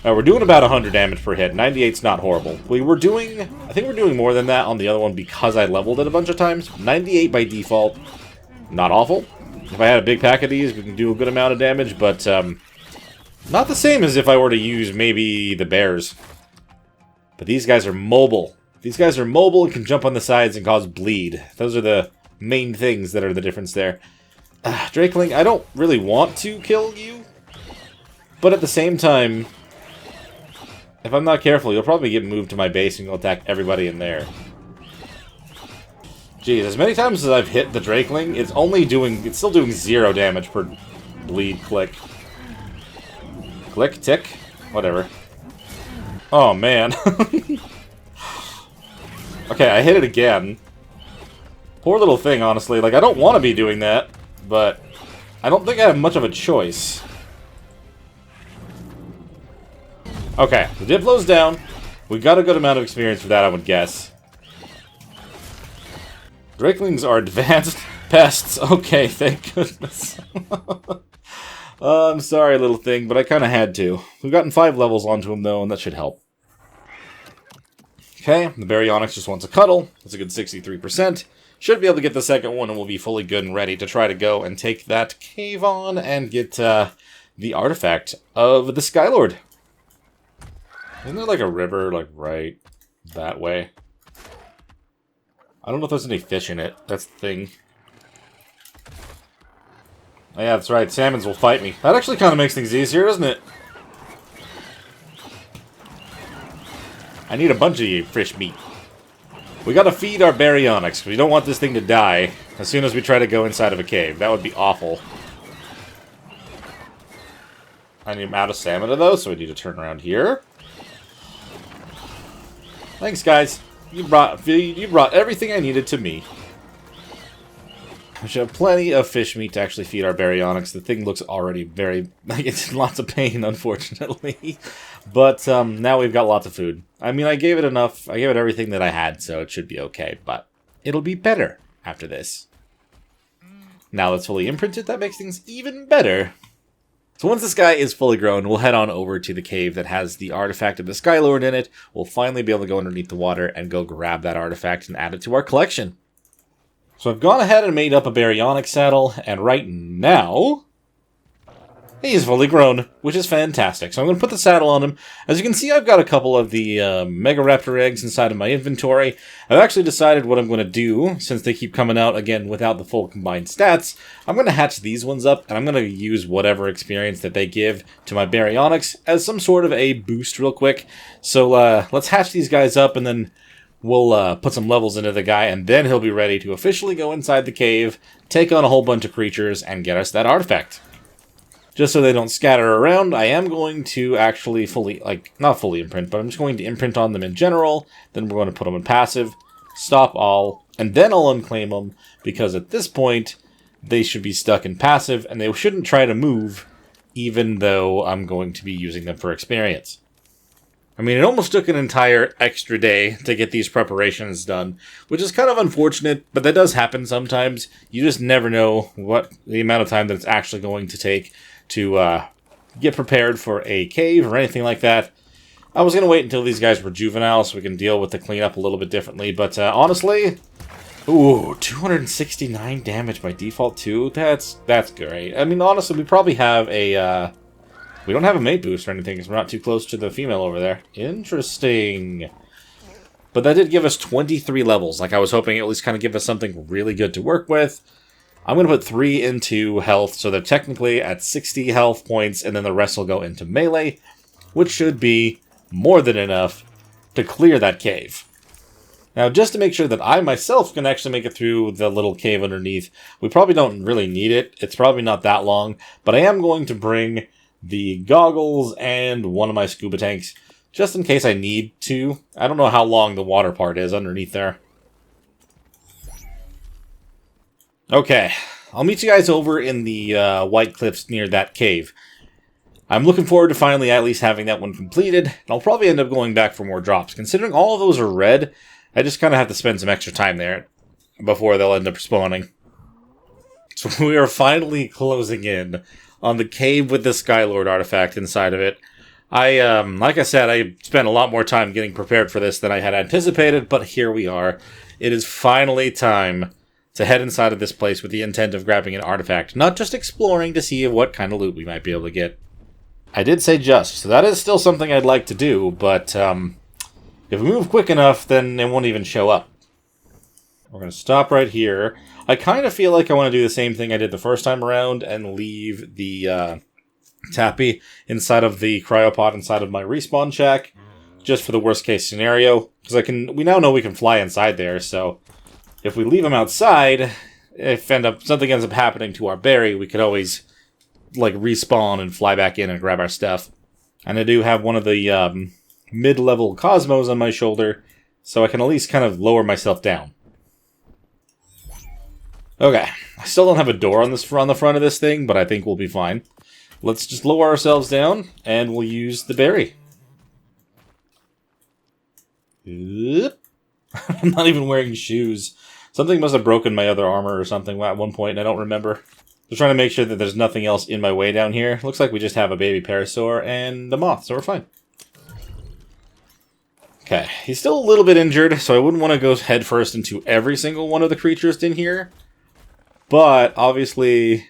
we're doing about 100 damage per hit. 98's not horrible. I think we're doing more than that on the other one because I leveled it a bunch of times. 98 by default. Not awful. If I had a big pack of these, we can do a good amount of damage, but not the same as if I were to use maybe the bears. But these guys are mobile. These guys are mobile and can jump on the sides and cause bleed. Those are the main things that are the difference there. Drakeling, I don't really want to kill you, but at the same time, if I'm not careful, you'll probably get moved to my base and you'll attack everybody in there. Jeez, as many times as I've hit the Drakeling, it's still doing 0 damage per bleed click. Click, tick, whatever. Oh, man. Okay, I hit it again. Poor little thing, honestly. Like, I don't want to be doing that, but I don't think I have much of a choice. Okay, the Diplo's down. We got a good amount of experience for that, I would guess. Drakelings are advanced pests. Okay, thank goodness. I'm sorry, little thing, but I kind of had to. We've gotten 5 levels onto him, though, and that should help. Okay, the Baryonyx just wants a cuddle. That's a good 63%. Should be able to get the second one, and we'll be fully good and ready to try to go and take that cave on and get the artifact of the Skylord. Isn't there like a river, like, right that way? I don't know if there's any fish in it. That's the thing. Oh, yeah, that's right. Salmons will fight me. That actually kind of makes things easier, doesn't it? I need a bunch of fish meat. We gotta feed our Baryonyx. We don't want this thing to die as soon as we try to go inside of a cave. That would be awful. I need out of stamina, though, so we need to turn around here. Thanks, guys. You brought everything I needed to me. We should have plenty of fish meat to actually feed our Baryonyx. The thing looks already very... like, it's in lots of pain, unfortunately. But now we've got lots of food. I mean, I gave it enough. I gave it everything that I had, so it should be okay. But it'll be better after this. Now that's fully imprinted. That makes things even better. So once this guy is fully grown, we'll head on over to the cave that has the artifact of the Skylord in it. We'll finally be able to go underneath the water and go grab that artifact and add it to our collection. So I've gone ahead and made up a Baryonyx saddle, and right now, he's fully grown, which is fantastic. So I'm going to put the saddle on him. As you can see, I've got a couple of the Megaraptor eggs inside of my inventory. I've actually decided what I'm going to do, since they keep coming out again without the full combined stats. I'm going to hatch these ones up, and I'm going to use whatever experience that they give to my Baryonyx as some sort of a boost real quick. So let's hatch these guys up, and then we'll put some levels into the guy, and then he'll be ready to officially go inside the cave, take on a whole bunch of creatures, and get us that artifact. Just so they don't scatter around, I am going to actually not fully imprint, but I'm just going to imprint on them in general. Then we're going to put them in passive, stop all, and then I'll unclaim them, because at this point, they should be stuck in passive, and they shouldn't try to move, even though I'm going to be using them for experience. I mean, it almost took an entire extra day to get these preparations done, which is kind of unfortunate, but that does happen sometimes. You just never know what the amount of time that it's actually going to take to get prepared for a cave or anything like that. I was going to wait until these guys were juvenile so we can deal with the cleanup a little bit differently, but honestly, ooh, 269 damage by default too? That's great. I mean, honestly, we probably have a... we don't have a mate boost or anything because we're not too close to the female over there. Interesting. But that did give us 23 levels. Like, I was hoping it at least kind of give us something really good to work with. I'm going to put 3 into health, so they're technically at 60 health points, and then the rest will go into melee, which should be more than enough to clear that cave. Now, just to make sure that I myself can actually make it through the little cave underneath, we probably don't really need it. It's probably not that long, but I am going to bring the goggles and one of my scuba tanks, just in case I need to. I don't know how long the water part is underneath there. Okay, I'll meet you guys over in the White Cliffs near that cave. I'm looking forward to finally at least having that one completed, and I'll probably end up going back for more drops. Considering all of those are red, I just kind of have to spend some extra time there before they'll end up spawning. So we are finally closing in on the cave with the Skylord artifact inside of it. Like I said, I spent a lot more time getting prepared for this than I had anticipated, but here we are. It is finally time to head inside of this place with the intent of grabbing an artifact, not just exploring to see what kind of loot we might be able to get. I did say just, so that is still something I'd like to do, but if we move quick enough, then it won't even show up. We're going to stop right here. I kind of feel like I want to do the same thing I did the first time around and leave the Tappy inside of the cryopod inside of my respawn shack, just for the worst case scenario, because we now know we can fly inside there, so if we leave him outside, if something ends up happening to our berry, we could always like respawn and fly back in and grab our stuff. And I do have one of the mid-level Cosmos on my shoulder, so I can at least kind of lower myself down. Okay, I still don't have a door on the front of this thing, but I think we'll be fine. Let's just lower ourselves down, and we'll use the berry. I'm not even wearing shoes. Something must have broken my other armor or something at one point, and I don't remember. Just trying to make sure that there's nothing else in my way down here. Looks like we just have a baby parasaur and a moth, so we're fine. Okay, he's still a little bit injured, so I wouldn't want to go headfirst into every single one of the creatures in here. But, obviously,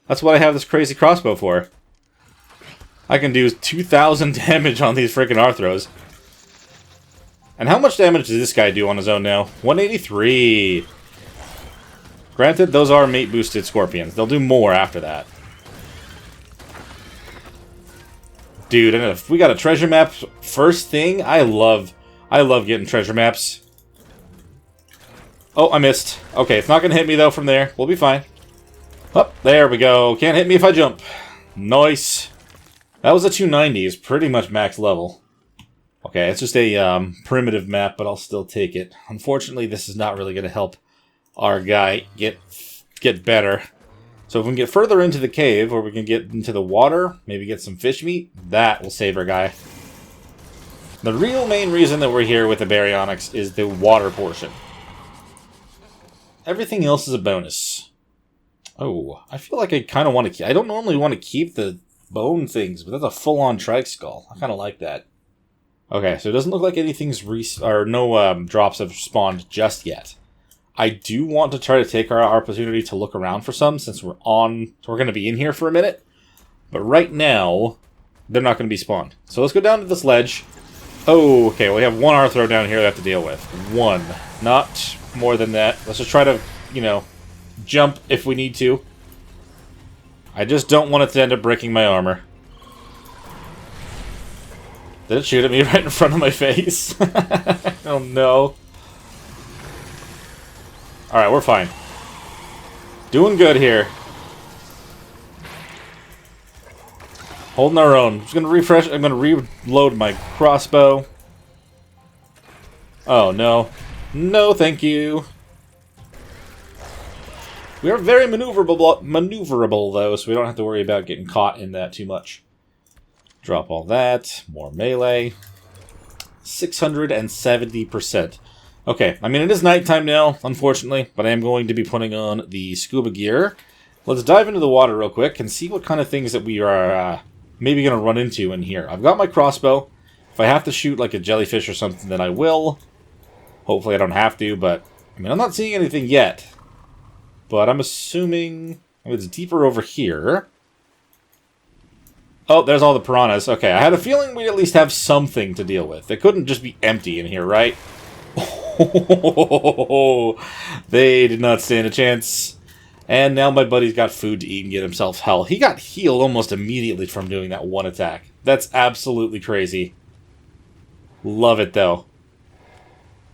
that's what I have this crazy crossbow for. I can do 2,000 damage on these freaking Arthros. And how much damage does this guy do on his own now? 183. Granted, those are mate-boosted scorpions. They'll do more after that. Dude, and if we got a treasure map first thing, I love getting treasure maps. Oh, I missed. Okay, it's not going to hit me, though, from there. We'll be fine. Oh, there we go. Can't hit me if I jump. Nice. That was a 290. It's pretty much max level. Okay, it's just a primitive map, but I'll still take it. Unfortunately, this is not really going to help our guy get better. So if we can get further into the cave, or we can get into the water, maybe get some fish meat, that will save our guy. The real main reason that we're here with the baryonyx is the water portion. Everything else is a bonus. Oh, I feel like I kind of want to... I don't normally want to keep the bone things, but that's a full-on trike skull. I kind of like that. Okay, so it doesn't look like anything's no drops have spawned just yet. I do want to try to take our opportunity to look around for some, since we're going to be in here for a minute. But right now, they're not going to be spawned. So let's go down to this ledge. Oh, okay, we have one Arthro down here we have to deal with. One. Not more than that. Let's just try to, jump if we need to. I just don't want it to end up breaking my armor. Did it shoot at me right in front of my face? Oh no. Alright, we're fine. Doing good here. Holding our own. Just gonna refresh. I'm gonna reload my crossbow. Oh no. No, thank you. We are very maneuverable though, so we don't have to worry about getting caught in that too much. Drop all that. More melee. 670%. Okay, I mean, it is nighttime now, unfortunately, but I am going to be putting on the scuba gear. Let's dive into the water real quick and see what kind of things that we are maybe going to run into in here. I've got my crossbow. If I have to shoot like a jellyfish or something, then I will. Hopefully I don't have to, but, I mean, I'm not seeing anything yet. But I'm assuming it's deeper over here. Oh, there's all the piranhas. Okay, I had a feeling we'd at least have something to deal with. It couldn't just be empty in here, right? They did not stand a chance. And now my buddy's got food to eat and get himself health. He got healed almost immediately from doing that one attack. That's absolutely crazy. Love it, though.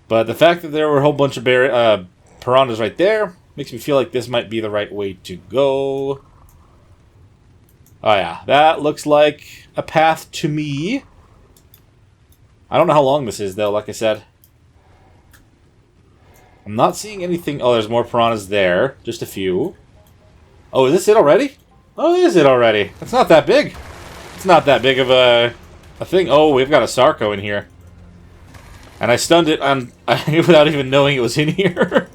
But the fact that there were a whole bunch of piranhas right there makes me feel like this might be the right way to go. Oh yeah, that looks like a path to me. I don't know how long this is, though, like I said. I'm not seeing anything... Oh, there's more piranhas there. Just a few. Oh, is this it already? Oh, is it already? It's not that big. It's not that big of a thing. Oh, we've got a Sarco in here. And I stunned it on without even knowing it was in here.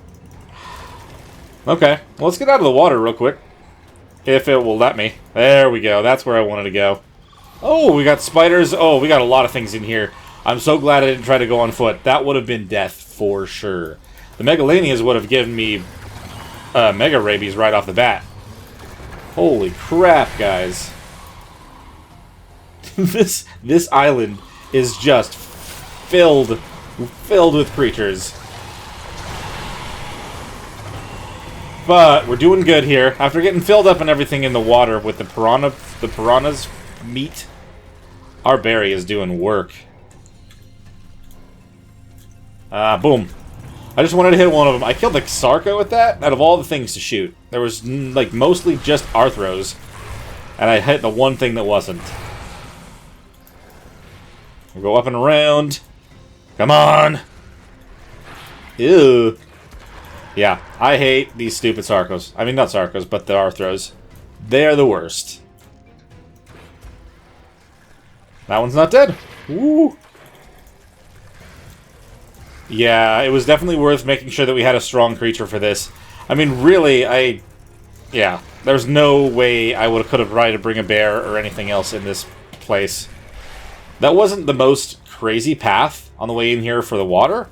Okay, well, let's get out of the water real quick. If it will let me. There we go. That's where I wanted to go. Oh, we got spiders. Oh, we got a lot of things in here. I'm so glad I didn't try to go on foot. That would have been death for sure. The Megalanias would have given me Mega Rabies right off the bat. Holy crap, guys. This island is just filled with creatures. But we're doing good here. After getting filled up and everything in the water with the piranha's meat, our berry is doing work. Boom. I just wanted to hit one of them. I killed the Sarco with that, out of all the things to shoot. There was, like, mostly just Arthros. And I hit the one thing that wasn't. We'll go up and around. Come on! Ew. Yeah, I hate these stupid Sarcos. I mean, not Sarcos, but the Arthros. They're the worst. That one's not dead. Woo! Yeah, it was definitely worth making sure that we had a strong creature for this. I mean, really, yeah, there's no way I could have tried to bring a bear or anything else in this place. That wasn't the most crazy path on the way in here for the water,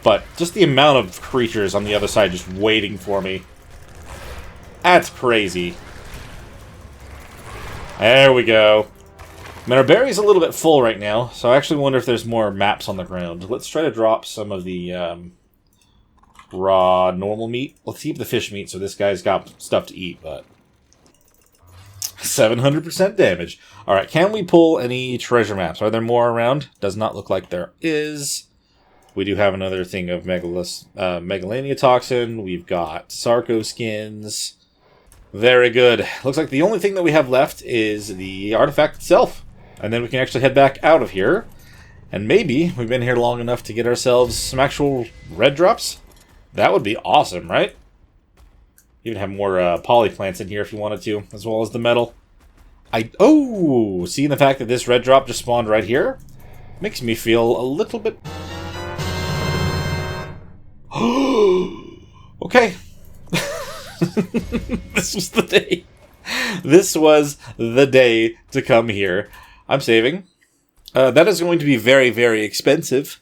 but just the amount of creatures on the other side just waiting for me. That's crazy. There we go. I mean, our berry's a little bit full right now, so I actually wonder if there's more maps on the ground. Let's try to drop some of the raw, normal meat. Let's keep the fish meat so this guy's got stuff to eat, but... 700% damage. Alright, can we pull any treasure maps? Are there more around? Does not look like there is. We do have another thing of Megalania Toxin. We've got Sarco skins. Very good. Looks like the only thing that we have left is the artifact itself. And then we can actually head back out of here. And maybe we've been here long enough to get ourselves some actual red drops. That would be awesome, right? Even have more poly plants in here if you wanted to, as well as the metal. Oh! Seeing the fact that this red drop just spawned right here makes me feel a little bit... Okay. This was the day. This was the day to come here. I'm saving. That is going to be very, very expensive.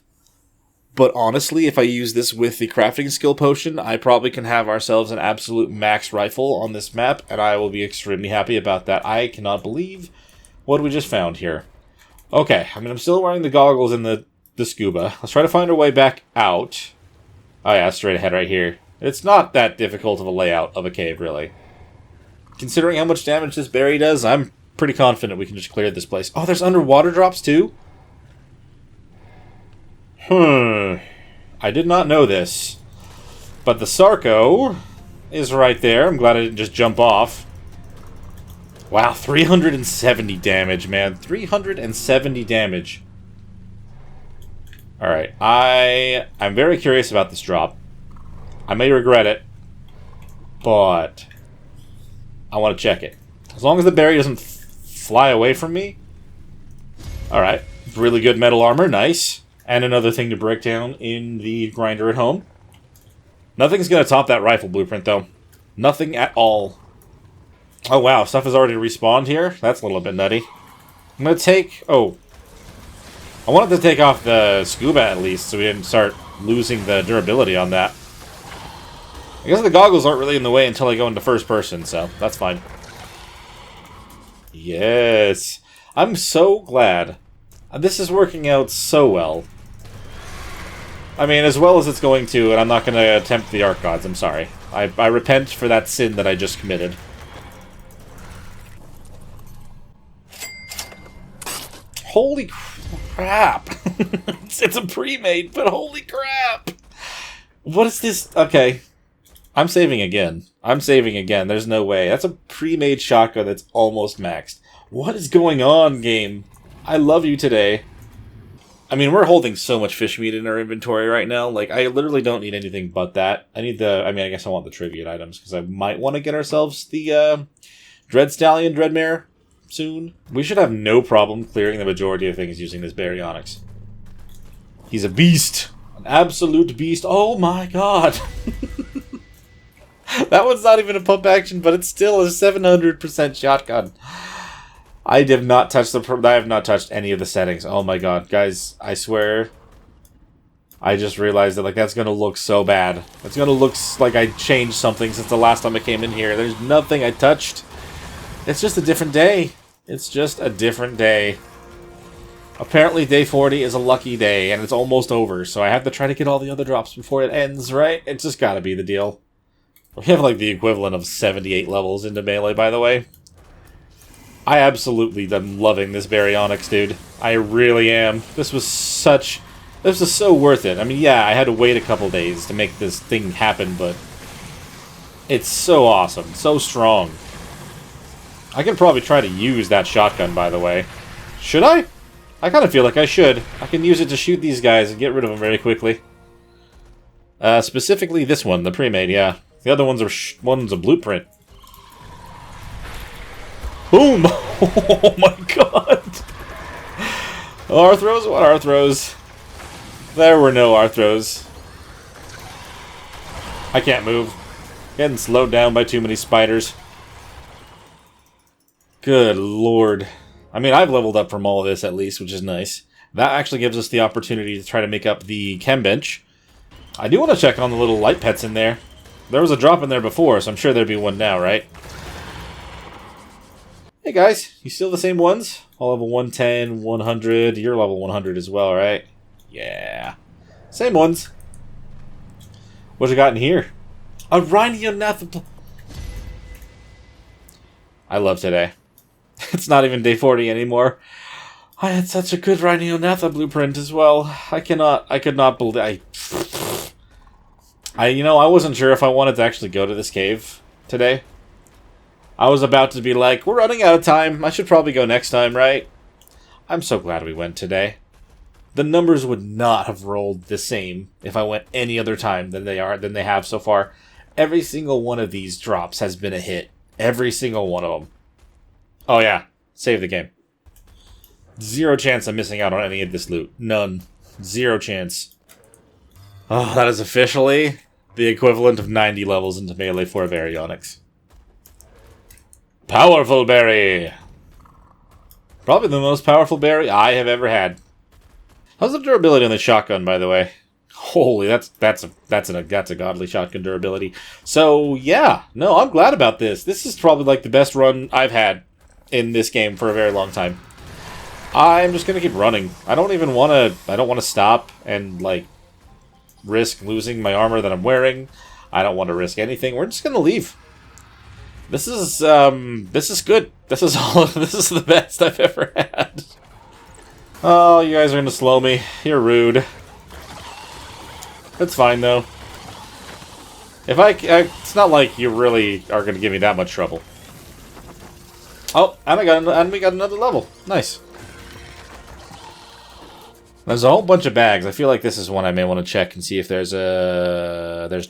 But honestly, if I use this with the crafting skill potion, I probably can have ourselves an absolute max rifle on this map, and I will be extremely happy about that. I cannot believe what we just found here. Okay, I mean, I'm still wearing the goggles and the scuba. Let's try to find our way back out. Oh yeah, straight ahead right here. It's not that difficult of a layout of a cave, really. Considering how much damage this berry does, I'm pretty confident we can just clear this place. Oh, there's underwater drops too? I did not know this. But the Sarco is right there. I'm glad I didn't just jump off. Wow, 370 damage, man. 370 damage. Alright, I'm very curious about this drop. I may regret it, but I want to check it. As long as the berry doesn't fly away from me. Alright, really good metal armor, nice. And another thing to break down in the grinder at home. Nothing's going to top that rifle blueprint, though. Nothing at all. Oh, wow, stuff has already respawned here? That's a little bit nutty. I'm going to take... Oh. I wanted to take off the scuba at least, so we didn't start losing the durability on that. I guess the goggles aren't really in the way until I go into first person, so that's fine. Yes. I'm so glad. This is working out so well. I mean, as well as it's going to, and I'm not going to attempt the Arc Gods, I'm sorry. I repent for that sin that I just committed. Holy crap! It's a pre-made, but holy crap! What is this? Okay. I'm saving again. I'm saving again. There's no way. That's a pre-made shotgun that's almost maxed. What is going on, game? I love you today. I mean, we're holding so much fish meat in our inventory right now. Like, I literally don't need anything but that. I need the... I mean, I guess I want the tribute items, because I might want to get ourselves the Dread Stallion, Dreadmare soon. We should have no problem clearing the majority of things using this Baryonyx. He's a beast. An absolute beast. Oh my god. That one's not even a pump action, but it's still a 700% shotgun. I have not touched any of the settings. Oh my god, guys, I swear. I just realized that, like, that's gonna look so bad. It's gonna look like I changed something since the last time I came in here. There's nothing I touched. It's just a different day. It's just a different day. Apparently day 40 is a lucky day, and it's almost over, so I have to try to get all the other drops before it ends, right? It's just gotta be the deal. We have, like, the equivalent of 78 levels into melee, by the way. I absolutely am loving this Baryonyx, dude. I really am. This was so worth it. I mean, yeah, I had to wait a couple days to make this thing happen, but it's so awesome, so strong. I can probably try to use that shotgun, by the way. Should I? I kind of feel like I should. I can use it to shoot these guys and get rid of them very quickly. Specifically this one, the pre-made, yeah. The other one's one's a blueprint. Boom! Oh my god! Arthros? What Arthros? There were no Arthros. I can't move. Getting slowed down by too many spiders. Good lord. I mean, I've leveled up from all of this at least, which is nice. That actually gives us the opportunity to try to make up the chem bench. I do want to check on the little light pets in there. There was a drop in there before, so I'm sure there'd be one now, right? Hey guys, you still the same ones? All level 110, 100, you're level 100 as well, right? Yeah. Same ones. What you got in here? A Rhinonath. I love today. It's not even day 40 anymore. I had such a good Rhinonath blueprint as well. I could not believe... you know, I wasn't sure if I wanted to actually go to this cave today. I was about to be like, we're running out of time. I should probably go next time, right? I'm so glad we went today. The numbers would not have rolled the same if I went any other time than they have so far. Every single one of these drops has been a hit. Every single one of them. Oh yeah, save the game. Zero chance I'm missing out on any of this loot. None. Zero chance. Oh, that is officially the equivalent of 90 levels into melee for Baryonyx. Powerful berry! Probably the most powerful berry I have ever had. How's the durability on the shotgun, by the way? Holy, that's a godly shotgun durability. So yeah, no, I'm glad about this. This is probably like the best run I've had in this game for a very long time. I'm just gonna keep running. I don't want to stop and like risk losing my armor that I'm wearing. I don't want to risk anything. We're just gonna leave. This is good. This is the best I've ever had. Oh, you guys are gonna slow me. You're rude. It's fine though. It's not like you really are gonna give me that much trouble. Oh, and we got another level. Nice. There's a whole bunch of bags. I feel like this is one I may want to check and see if there's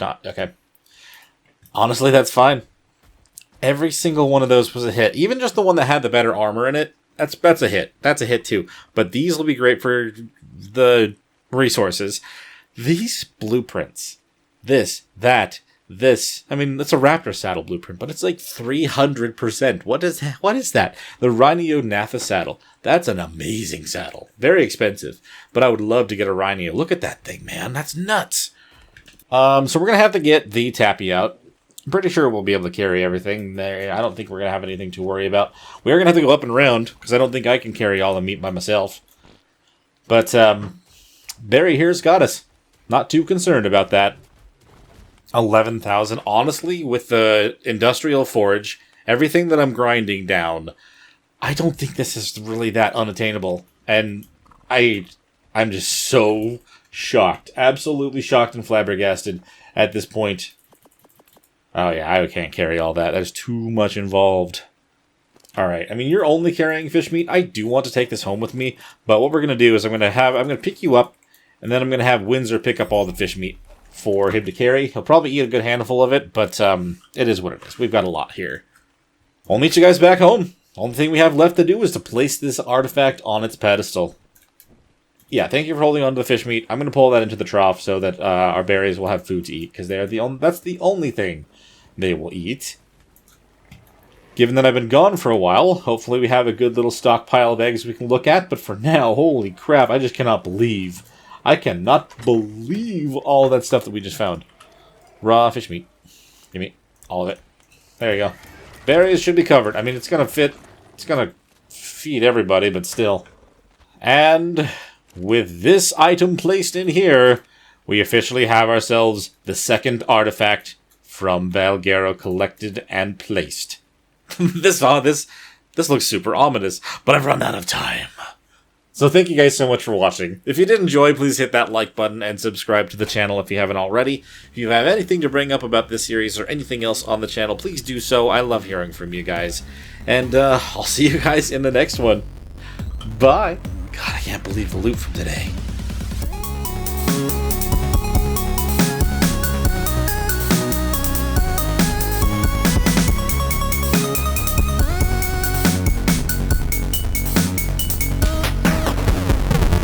not. Okay. Honestly, that's fine. Every single one of those was a hit. Even just the one that had the better armor in it, that's a hit. That's a hit too. But these will be great for the resources. These blueprints. This. I mean, it's a raptor saddle blueprint, but it's like 300%. What is that? The Rhinonath saddle. That's an amazing saddle. Very expensive, but I would love to get a Rhino. Look at that thing, man. That's nuts. So we're going to have to get the Tappy out. I'm pretty sure we'll be able to carry everything there. I don't think we're going to have anything to worry about. We are going to have to go up and around, because I don't think I can carry all the meat by myself. But Barry here's got us. Not too concerned about that. 11,000. Honestly, with the industrial forage, everything that I'm grinding down, I don't think this is really that unattainable. And I'm just so shocked. Absolutely shocked and flabbergasted at this point. Oh yeah, I can't carry all that. There's too much involved. Alright, I mean, you're only carrying fish meat. I do want to take this home with me, but what we're going to do is I'm going to pick you up, and then I'm going to have Windsor pick up all the fish meat for him to carry. He'll probably eat a good handful of it, but it is what it is. We've got a lot here. I'll meet you guys back home. Only thing we have left to do is to place this artifact on its pedestal. Yeah, thank you for holding on to the fish meat. I'm going to pull that into the trough so that our berries will have food to eat, because that's the only thing they will eat. Given that I've been gone for a while, hopefully we have a good little stockpile of eggs we can look at, but for now, holy crap, I just cannot believe. I cannot believe all that stuff that we just found. Raw fish meat. Give me all of it. There you go. Berries should be covered. I mean, it's going to fit. It's going to feed everybody, but still. And with this item placed in here, we officially have ourselves the second artifact from Valguero collected and placed. This looks super ominous, but I've run out of time. So thank you guys so much for watching. If you did enjoy, please hit that like button and subscribe to the channel if you haven't already. If you have anything to bring up about this series or anything else on the channel, please do so. I love hearing from you guys. And I'll see you guys in the next one. Bye! God, I can't believe the loot from today.